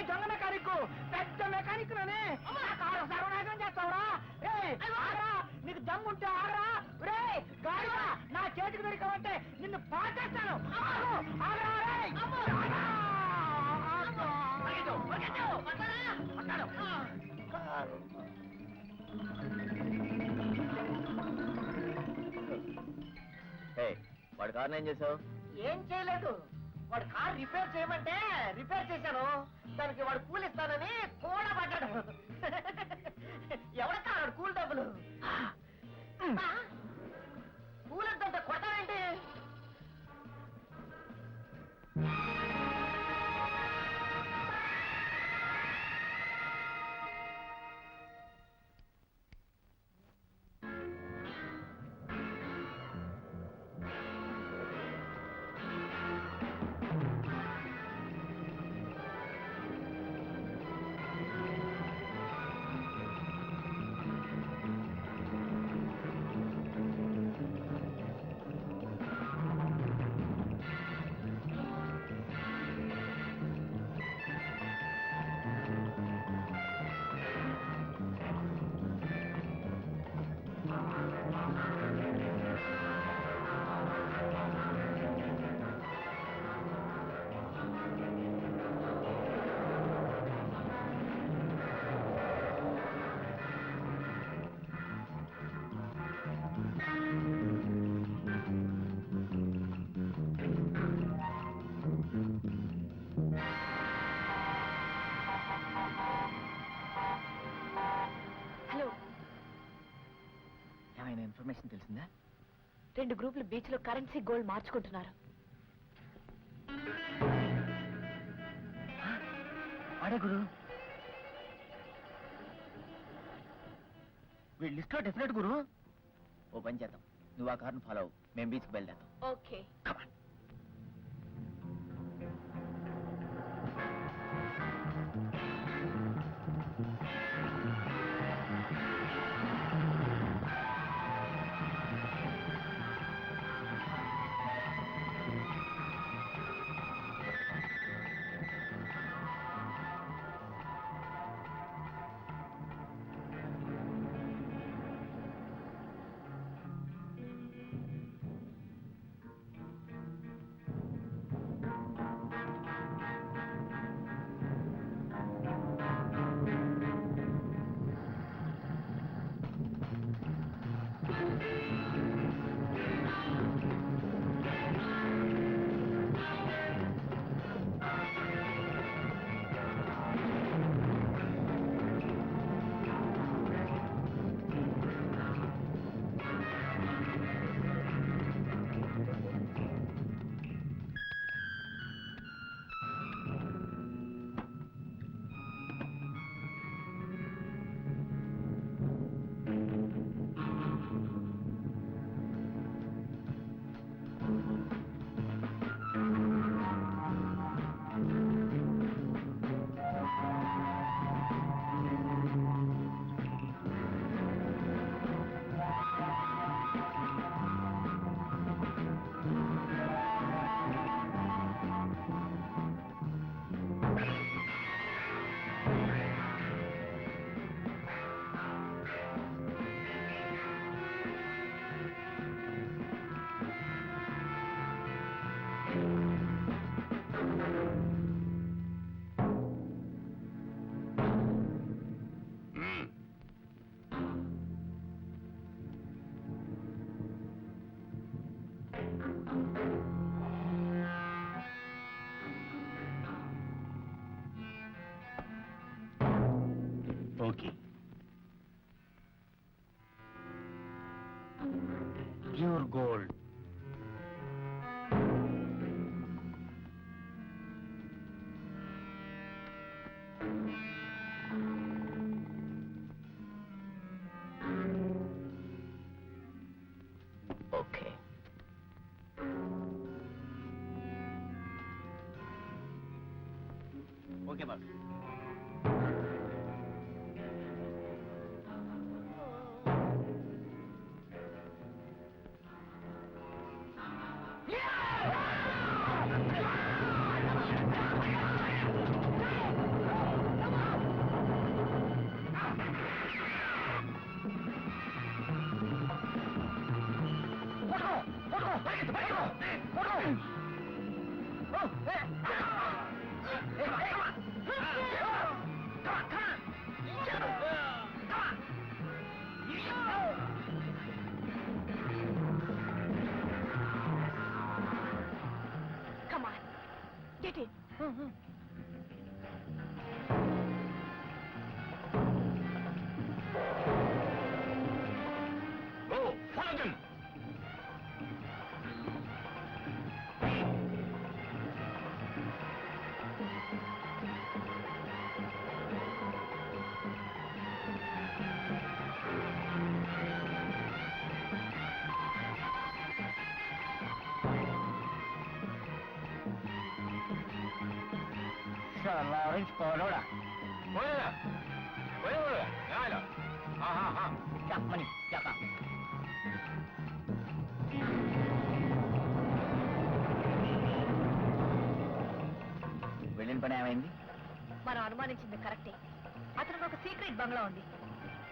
దొంగ మెకానిక్ పెద్ద మెకానిక్ నానే కారు సర్వనాశనం చేస్తావురా నీకు దమ్ముంటే ఆగరా రే గాడిగా నా చేతికి దొరికావంటే నిన్ను పాటేస్తాను వాడి కారుని ఏం చేసావు ఏం చేయలేదు వాడు కార్ రిపేర్ చేయమంటే రిపేర్ చేశాను దానికి వాడు కూలి ఇస్తానని కూడా పడ్డాడు ఎవడ కాడు కూలి డబ్బులు కూలంతంటే కొట్టాలంటే 2 గ్రూపులు బీచ్ లో కరెన్సీ గోల్డ్ మార్చుకుంటున్నారు. అడే గురు, వీడి లిస్ట్ లో డెఫినెట్ గురు. ఓ పని చేద్దాం, నువ్వు ఆ కార్ను ఫాలో అవ్వు, మేము బీచ్కి బయలుదేరాం. Okay. Okay. Pure gold. Okay. Okay Babu. Come on, get in. Go, follow them. Lawrence Poloda. Voilà. Voilà. Voilà. Ah ah ah. Japani, Japan. వెళ్ళిన పని ఏమైంది? మనం అనుమానించింది కరెక్టే. అతనికి ఒక సీక్రెట్ బంగ్లా ఉంది.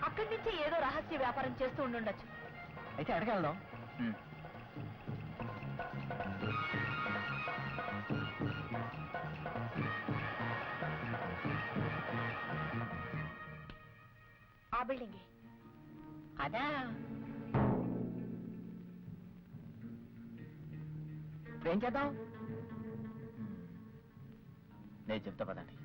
అక్కడి నుంచి ఏదో రహస్య వ్యాపారం చేస్తూ ఉండుండొచ్చు. అయితే అడగలదాం. ఆ బిల్డింగే. అదా ఏం చేద్దాం? నేను చెప్తా పదండి.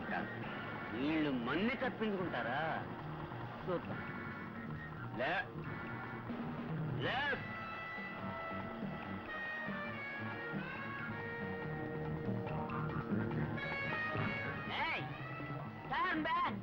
తప్పించుకుంటారు. వీళ్ళు మన్ని తప్పించుకుంటారా? చూద్దాం. లెఫ్ట్. Hey, stand back.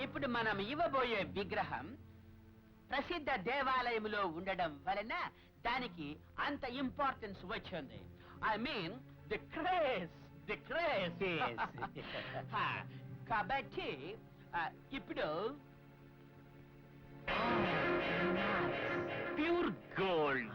ఇప్పుడు మనం ఇవ్వబోయే విగ్రహం ప్రసిద్ధ దేవాలయంలో ఉండడం వలన దానికి అంత ఇంపార్టెన్స్ వచ్చింది. I mean the craze. కాబట్టి ఇప్పుడు pure gold.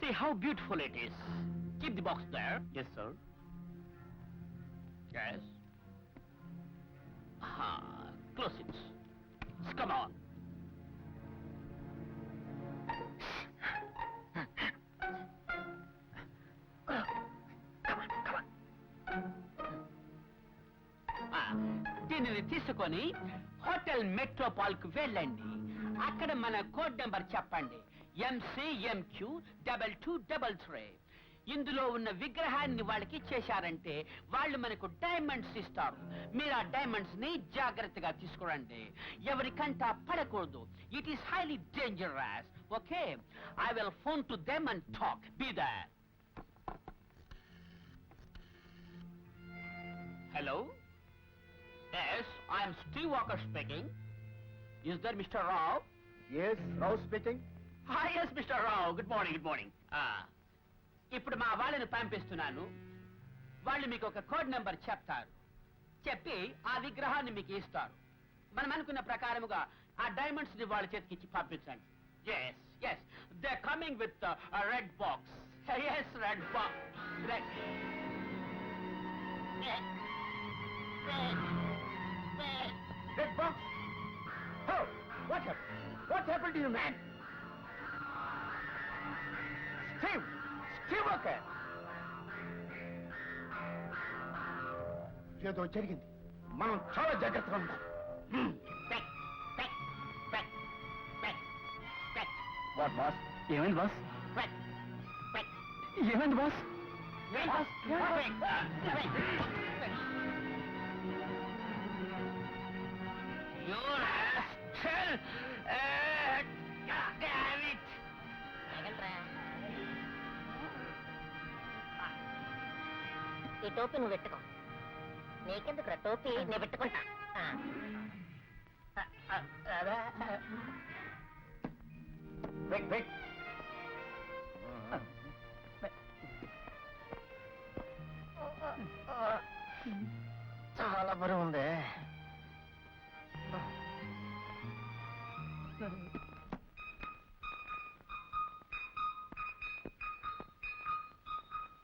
See how beautiful it is. Keep the box there. Yes, sir. Yes. Close it. Come on. దీనిని తీసుకొని హోటల్ మెట్రోపాల్ కు వెళ్ళండి. అక్కడ మన కోడ్ నెంబర్ చెప్పండి, MCMQ2233. ఇందులో ఉన్న విగ్రహాన్ని వాళ్ళకి ఇచ్చేశారంటే వాళ్ళు మనకు డైమండ్స్ ఇస్తారు. మీరు ఆ డైమండ్స్ ని జాగ్రత్తగా తీసుకురండి. ఎవరికంటా పడకూడదు. It is highly dangerous. Okay, I will phone to them and talk. Be there. Hello. Yes, I am Steve Walker speaking. Is there Mr. Rao? Yes, Rao speaking. Yes, Mr. Rao. Good morning. ఇప్పుడు మా వాళ్ళని పంపిస్తున్నాను. వాళ్ళు మీకు ఒక code number చెప్తారు. చెప్పి ఆ విగ్రహాన్ని మీకు ఇస్తారు. మనం అనుకున్న ప్రకారముగా ఆ డైమండ్స్ ని వాళ్ళ చేతికి ఇచ్చి పంపించండి. Yes yes they coming with red box. Yes red box. Red box? Oh, what happened? What happened to you, man? Steve! Steve Walker! ఏదో జరిగింది. మనం చాలా జాగ్రత్తగా ఉండాలి. What boss? ఏమైంది బాస్? ఏమైంది బాస్? ఈ టోపీ నువ్వు పెట్టుకో. నీకెందుకు టోపీ నేను పెట్టుకుంటా. చాలా బరువు ఉంది.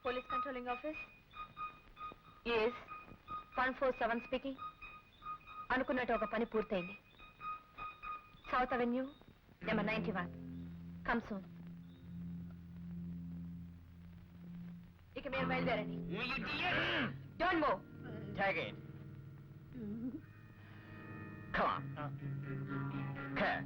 Police controlling office. Yes 147 speaking. అనుకున్నట్టు ఒక పని పూర్తయింది. South avenue number 91. Come soon. ఇక మీరు బయలుదేరండి. Don't move. Take it. Come on. Okay.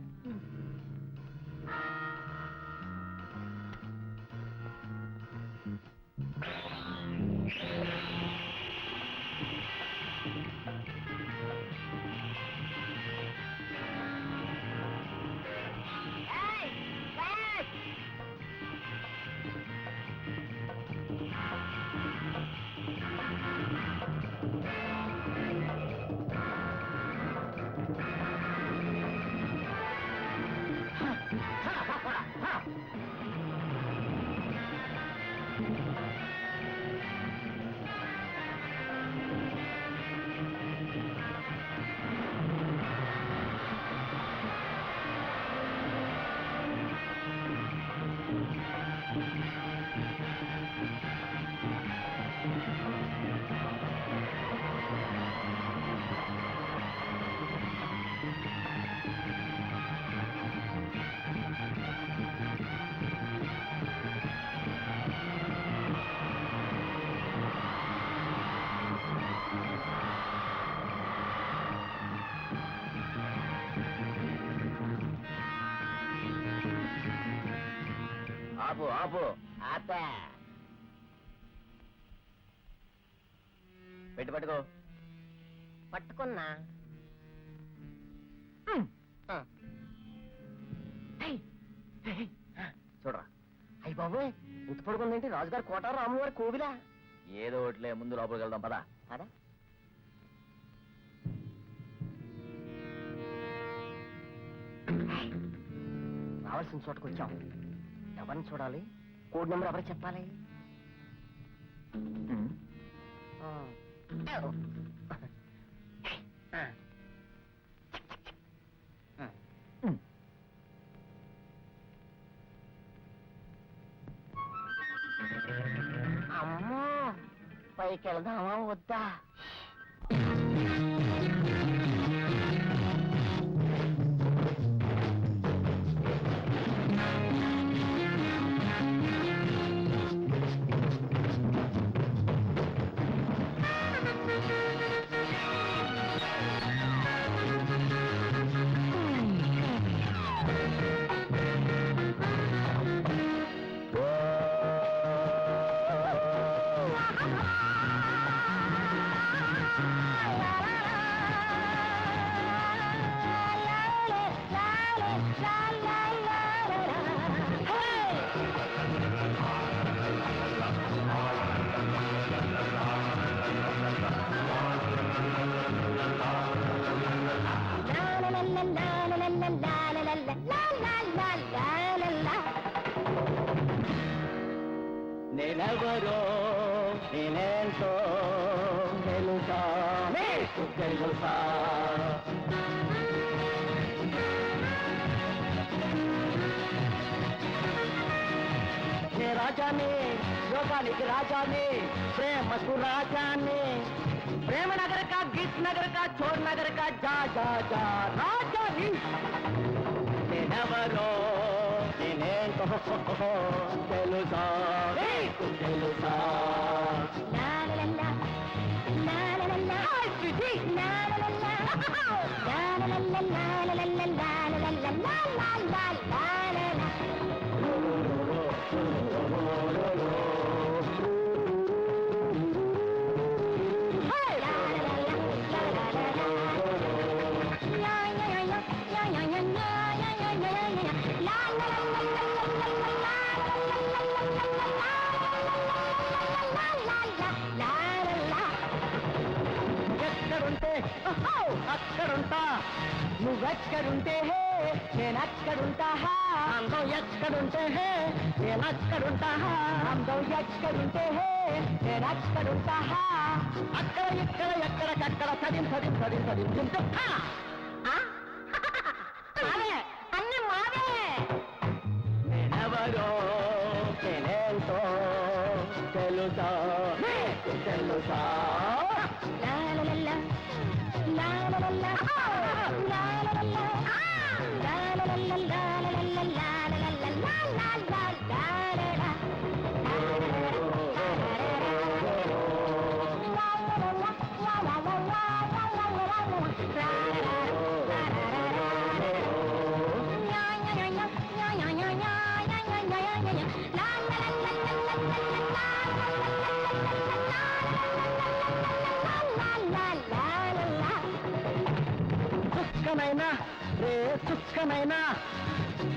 ఆపు ఆపు ఆపా. పట్టుకో. పట్టుకున్నా. చూడరా. అయ్యి బాబోయ్, ఇంత పడుకుందేంటి? రాజుగారి కోట, రాములవారి కోవిలా? ఏదో ఒకటిలే, ముందు లోపలికి వెళ్దాం పదా. అదా రావాల్సిన చోటకు వచ్చాం. ఎవరిని చూడాలి? కోడ్ నెంబర్ ఎవరు చెప్పాలి? అమ్మో, పైకి వెళ్దామా వద్దా? తెలుసా నే రాజానే యోగానికి రాజానే ప్రేమకు రాజానే ప్రేమ నగర్ కా గీత్ నగర్ కా చోర్ నగర్ కా జా జా జా రాజాని నేనెవరో నేనేంటో తెలుసా నీకు తెలుసా ఎక్కడుంటే అక్కడుంటా నువ్వెక్కడుంటే హే నేనక్కడుంటా అందం ఎక్కడుంటే హే నేనక్కడుంటా అందం ఎక్కడుంటే హే నేనక్కడుంటా అక్కడ ఇక్కడ ఎక్కడికక్కడ సదిం సదిం సదిం సదిం తింటా అన్ని మావే నేనెవరో నేనేంటో తెలుసా నీకు తెలుసా చుక్కనైనా రే చుక్కనైనా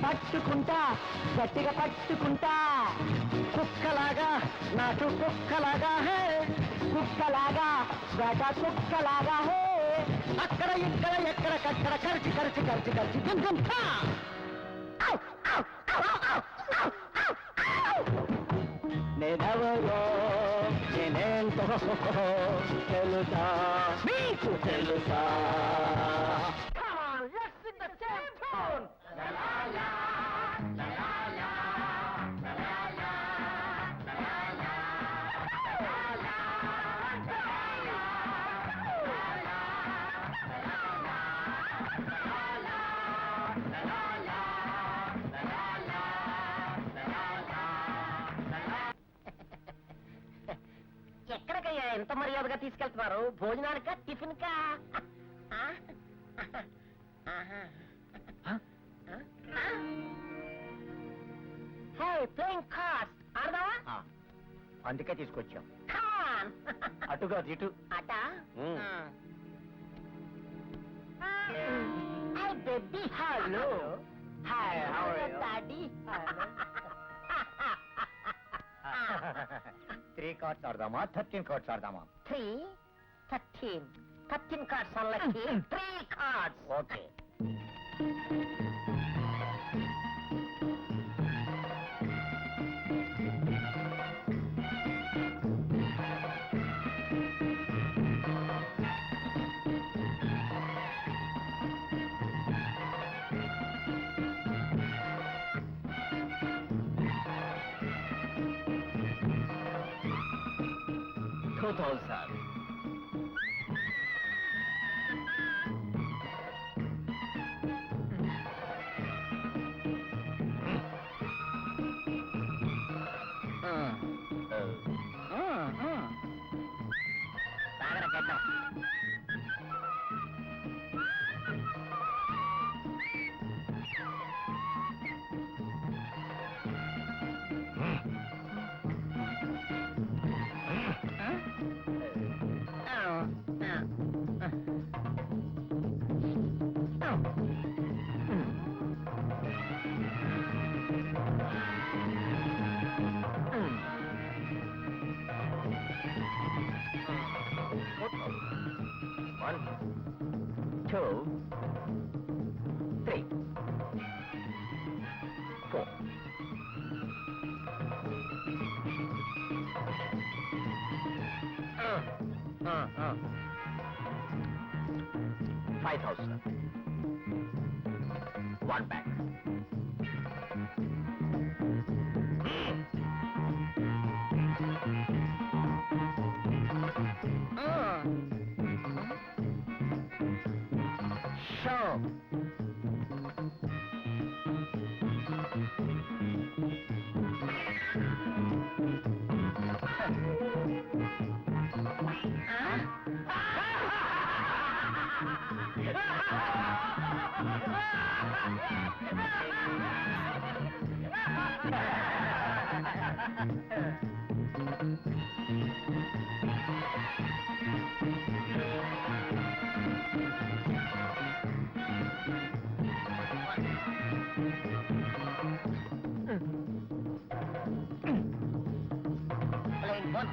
పట్టుకుంటా గట్టిగా పట్టుకుంటా కుక్కలాగా నాటు కుక్కలాగా హే కుక్కలాగా వేట కుక్కలాగా హే అక్కడ ఇక్కడ ఎక్కడికక్కడ కరిచి కరిచి కరిచి కరిచి తింటా నేనెవరో నేనేంటో తెలుసా మీకు తెలుసా ఎక్కడికయ్యా ఎంత మర్యాదగా తీసుకెళ్తున్నారు భోజనానికా టిఫిన్ కా ప్లేయింగ్ కార్డ్స్ ఆడదావా అందుకే తీసుకొచ్చాం ఖాన్ అటుగా ఇటు అట hi baby hello hi how are you daddy 3 cards ఆడదామా 13 కార్డ్స్ ఆడదామా 13 కార్డ్స్ అన్లకి 3 కార్డ్స్ ఓకే సార్ బాగా గడ్డం 5,000. One back. Show. Playing one.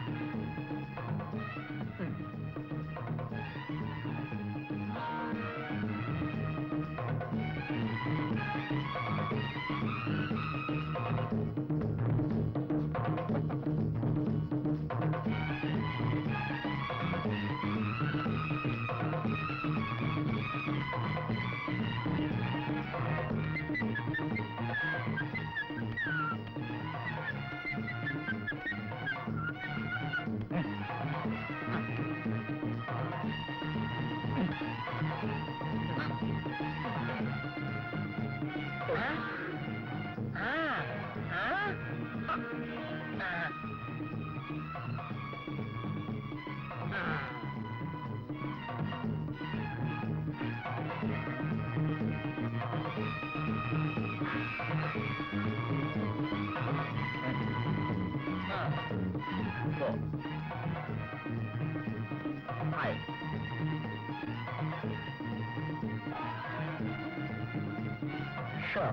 Four. Five. Show.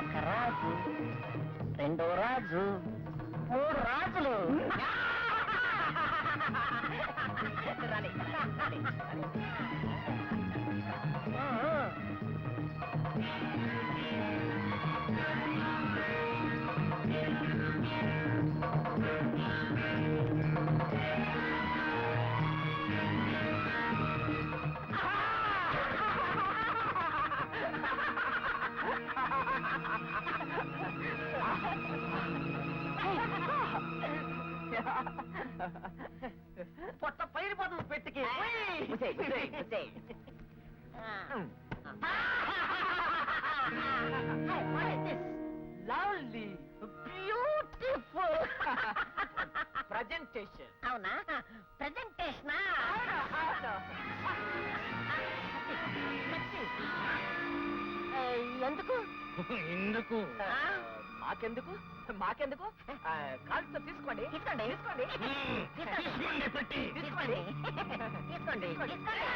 ఒక రాజు, రెండో రాజు, మూడు రాజులు. రాని, రాని, రాని. పొట్ట పైరిపోతుంది పెట్టికి. Lovely beautiful presentation. అవునా? ప్రజెంటేషనా? ఎందుకు ఎందుకు? మాకెందుకు మాకెందుకు కాల్తో తీసుకోండి తీసుకోండి తీసుకోండి తీసుకోండి పెట్టి. తీసుకోండి తీసుకోండి తీసుకోండి.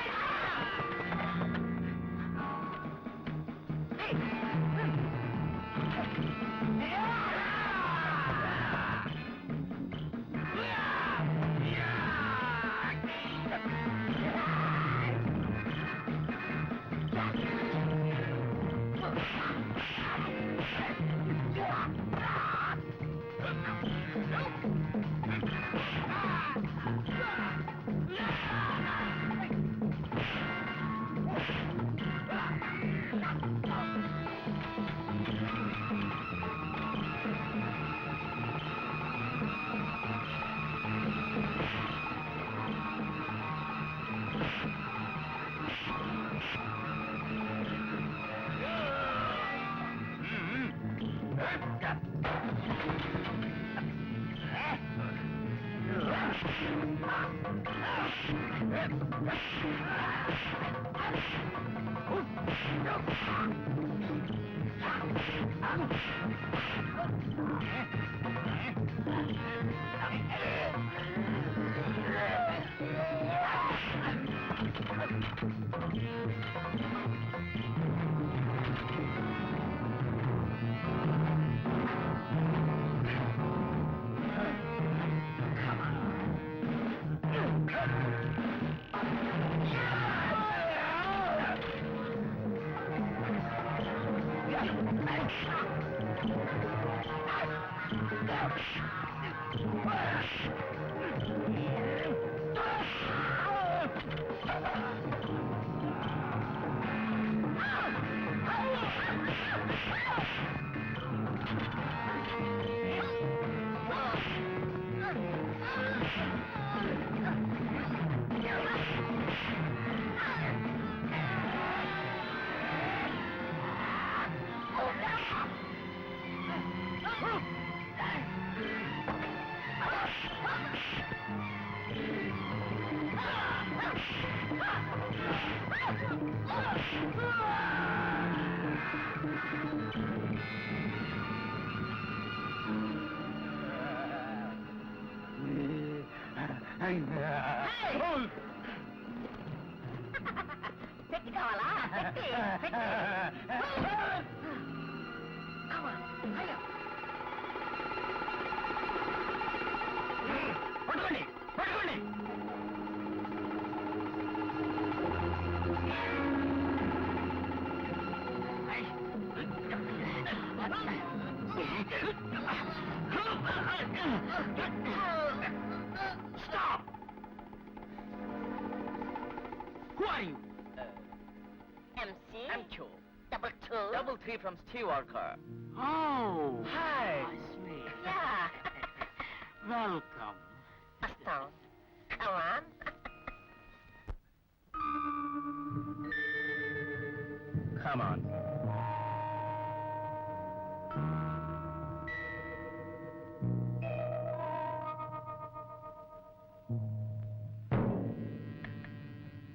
పెట్టి కావాలా పెట్టి, పెట్టి. Come on, hurry up. పట్టుకోండి పట్టుకోండి Stop! Who are you? MC, M2. double two. Double 3 from Steve Walker. Oh, Hi. sweet. Yeah. Welcome. వస్తాం. Come on. Come on.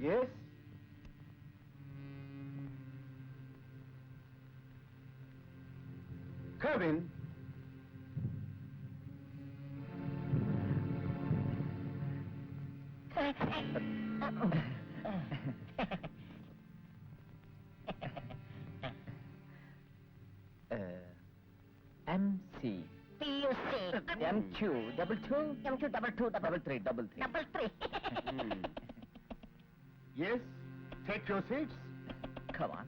Yes? Kevin? MC. PUC. M2. Double 2? M2 double two double Double 3. Double 3. double three. Yes? Take your seats. Come on.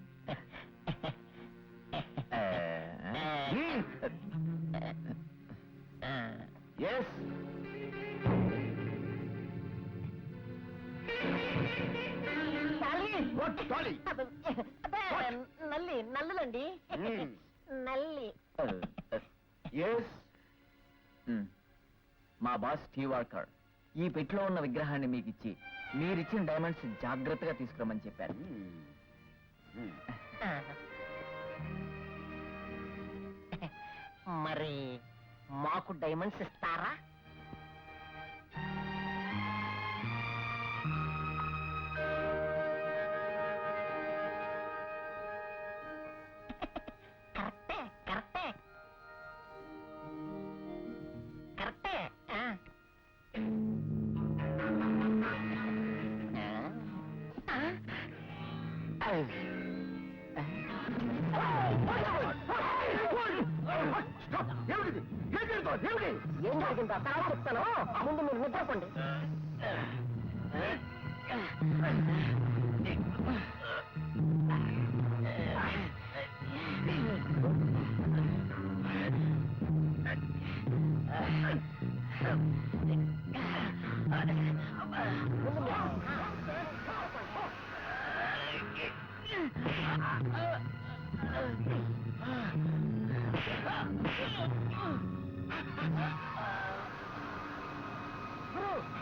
Yes? Sally. What, Dolly? అబ్బే, నల్లులండి నల్లి. Yes? మా boss Steve varchar ఈ పెట్టులో ఉన్న విగ్రహాన్ని మీకు ఇచ్చి మీరిచ్చిన diamonds జాగ్రత్తగా తీసుకురమ్మని చెప్పారు. మరి మాకు డైమండ్స్ ఇస్తారా? కరెక్టే కరెక్టే కరెక్టే. ఏమిటిది? ఏం జరుగుతోంది? ఏమిటి? ఏం జరిగిందో తర్వాత చెప్తాను, ముందు మీరు నిద్రపోండి.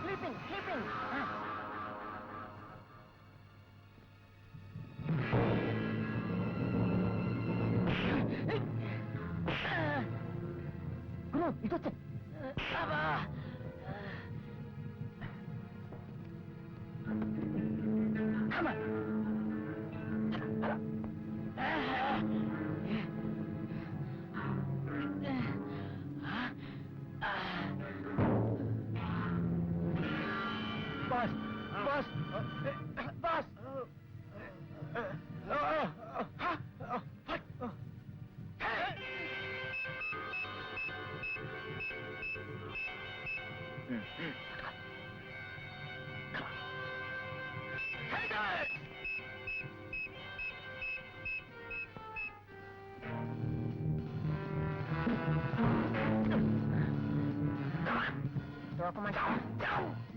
Sleeping, sleeping. Guru, itu cek. Apa? Come on. Boss! Boss! Boss!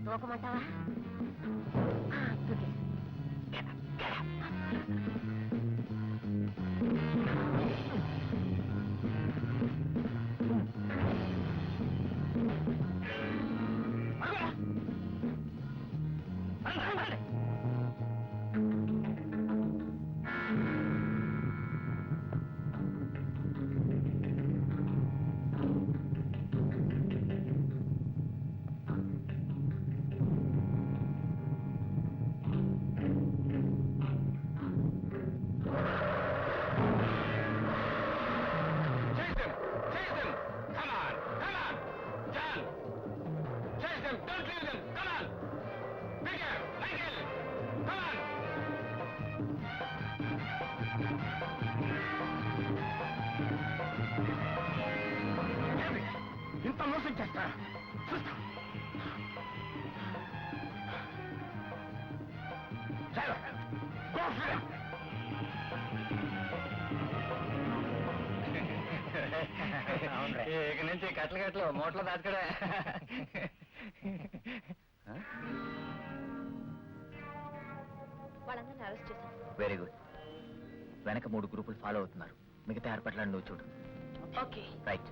Dua komentar. Duduk. Get up. చేస్తా చూస్తా Driver, go for it. ఇక నుంచి కట్టలు మూటలు దాచుకడే. వాళ్ళందరినీ అరెస్ట్ చేశాం. Very good. వెనక 3 గ్రూపులు ఫాలో అవుతున్నారు. మిగతా ఏర్పాట్లను నువ్వు చూడు. ఓకే. రైట్.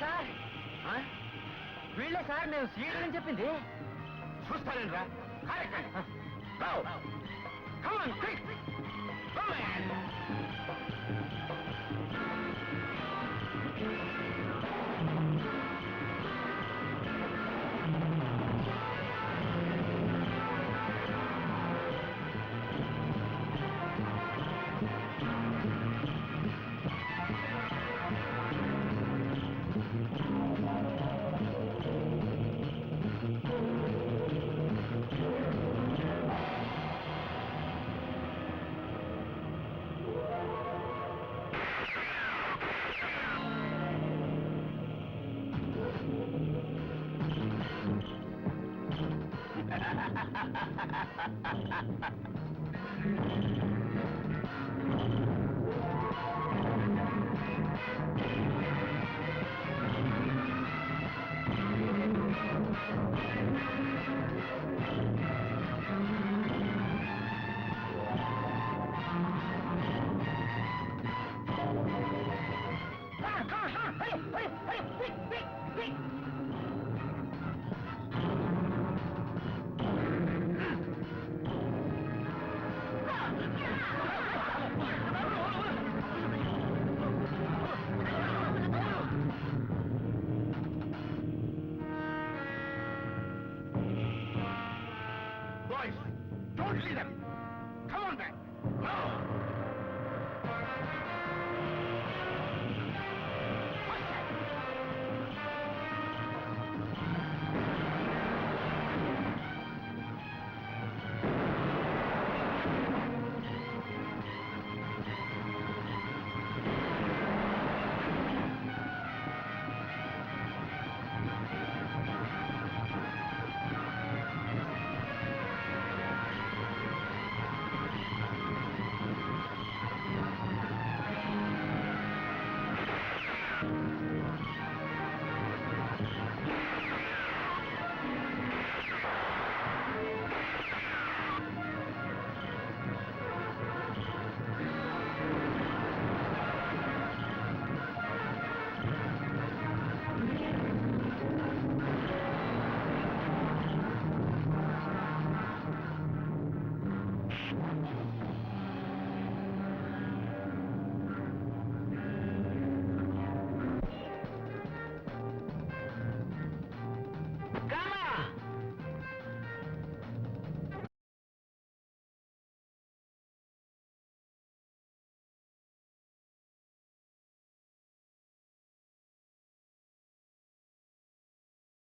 సార్ వీళ్ళే సార్ మేము సీట్ అని చెప్పింది చూస్తానండి రా Boys, don't leave them.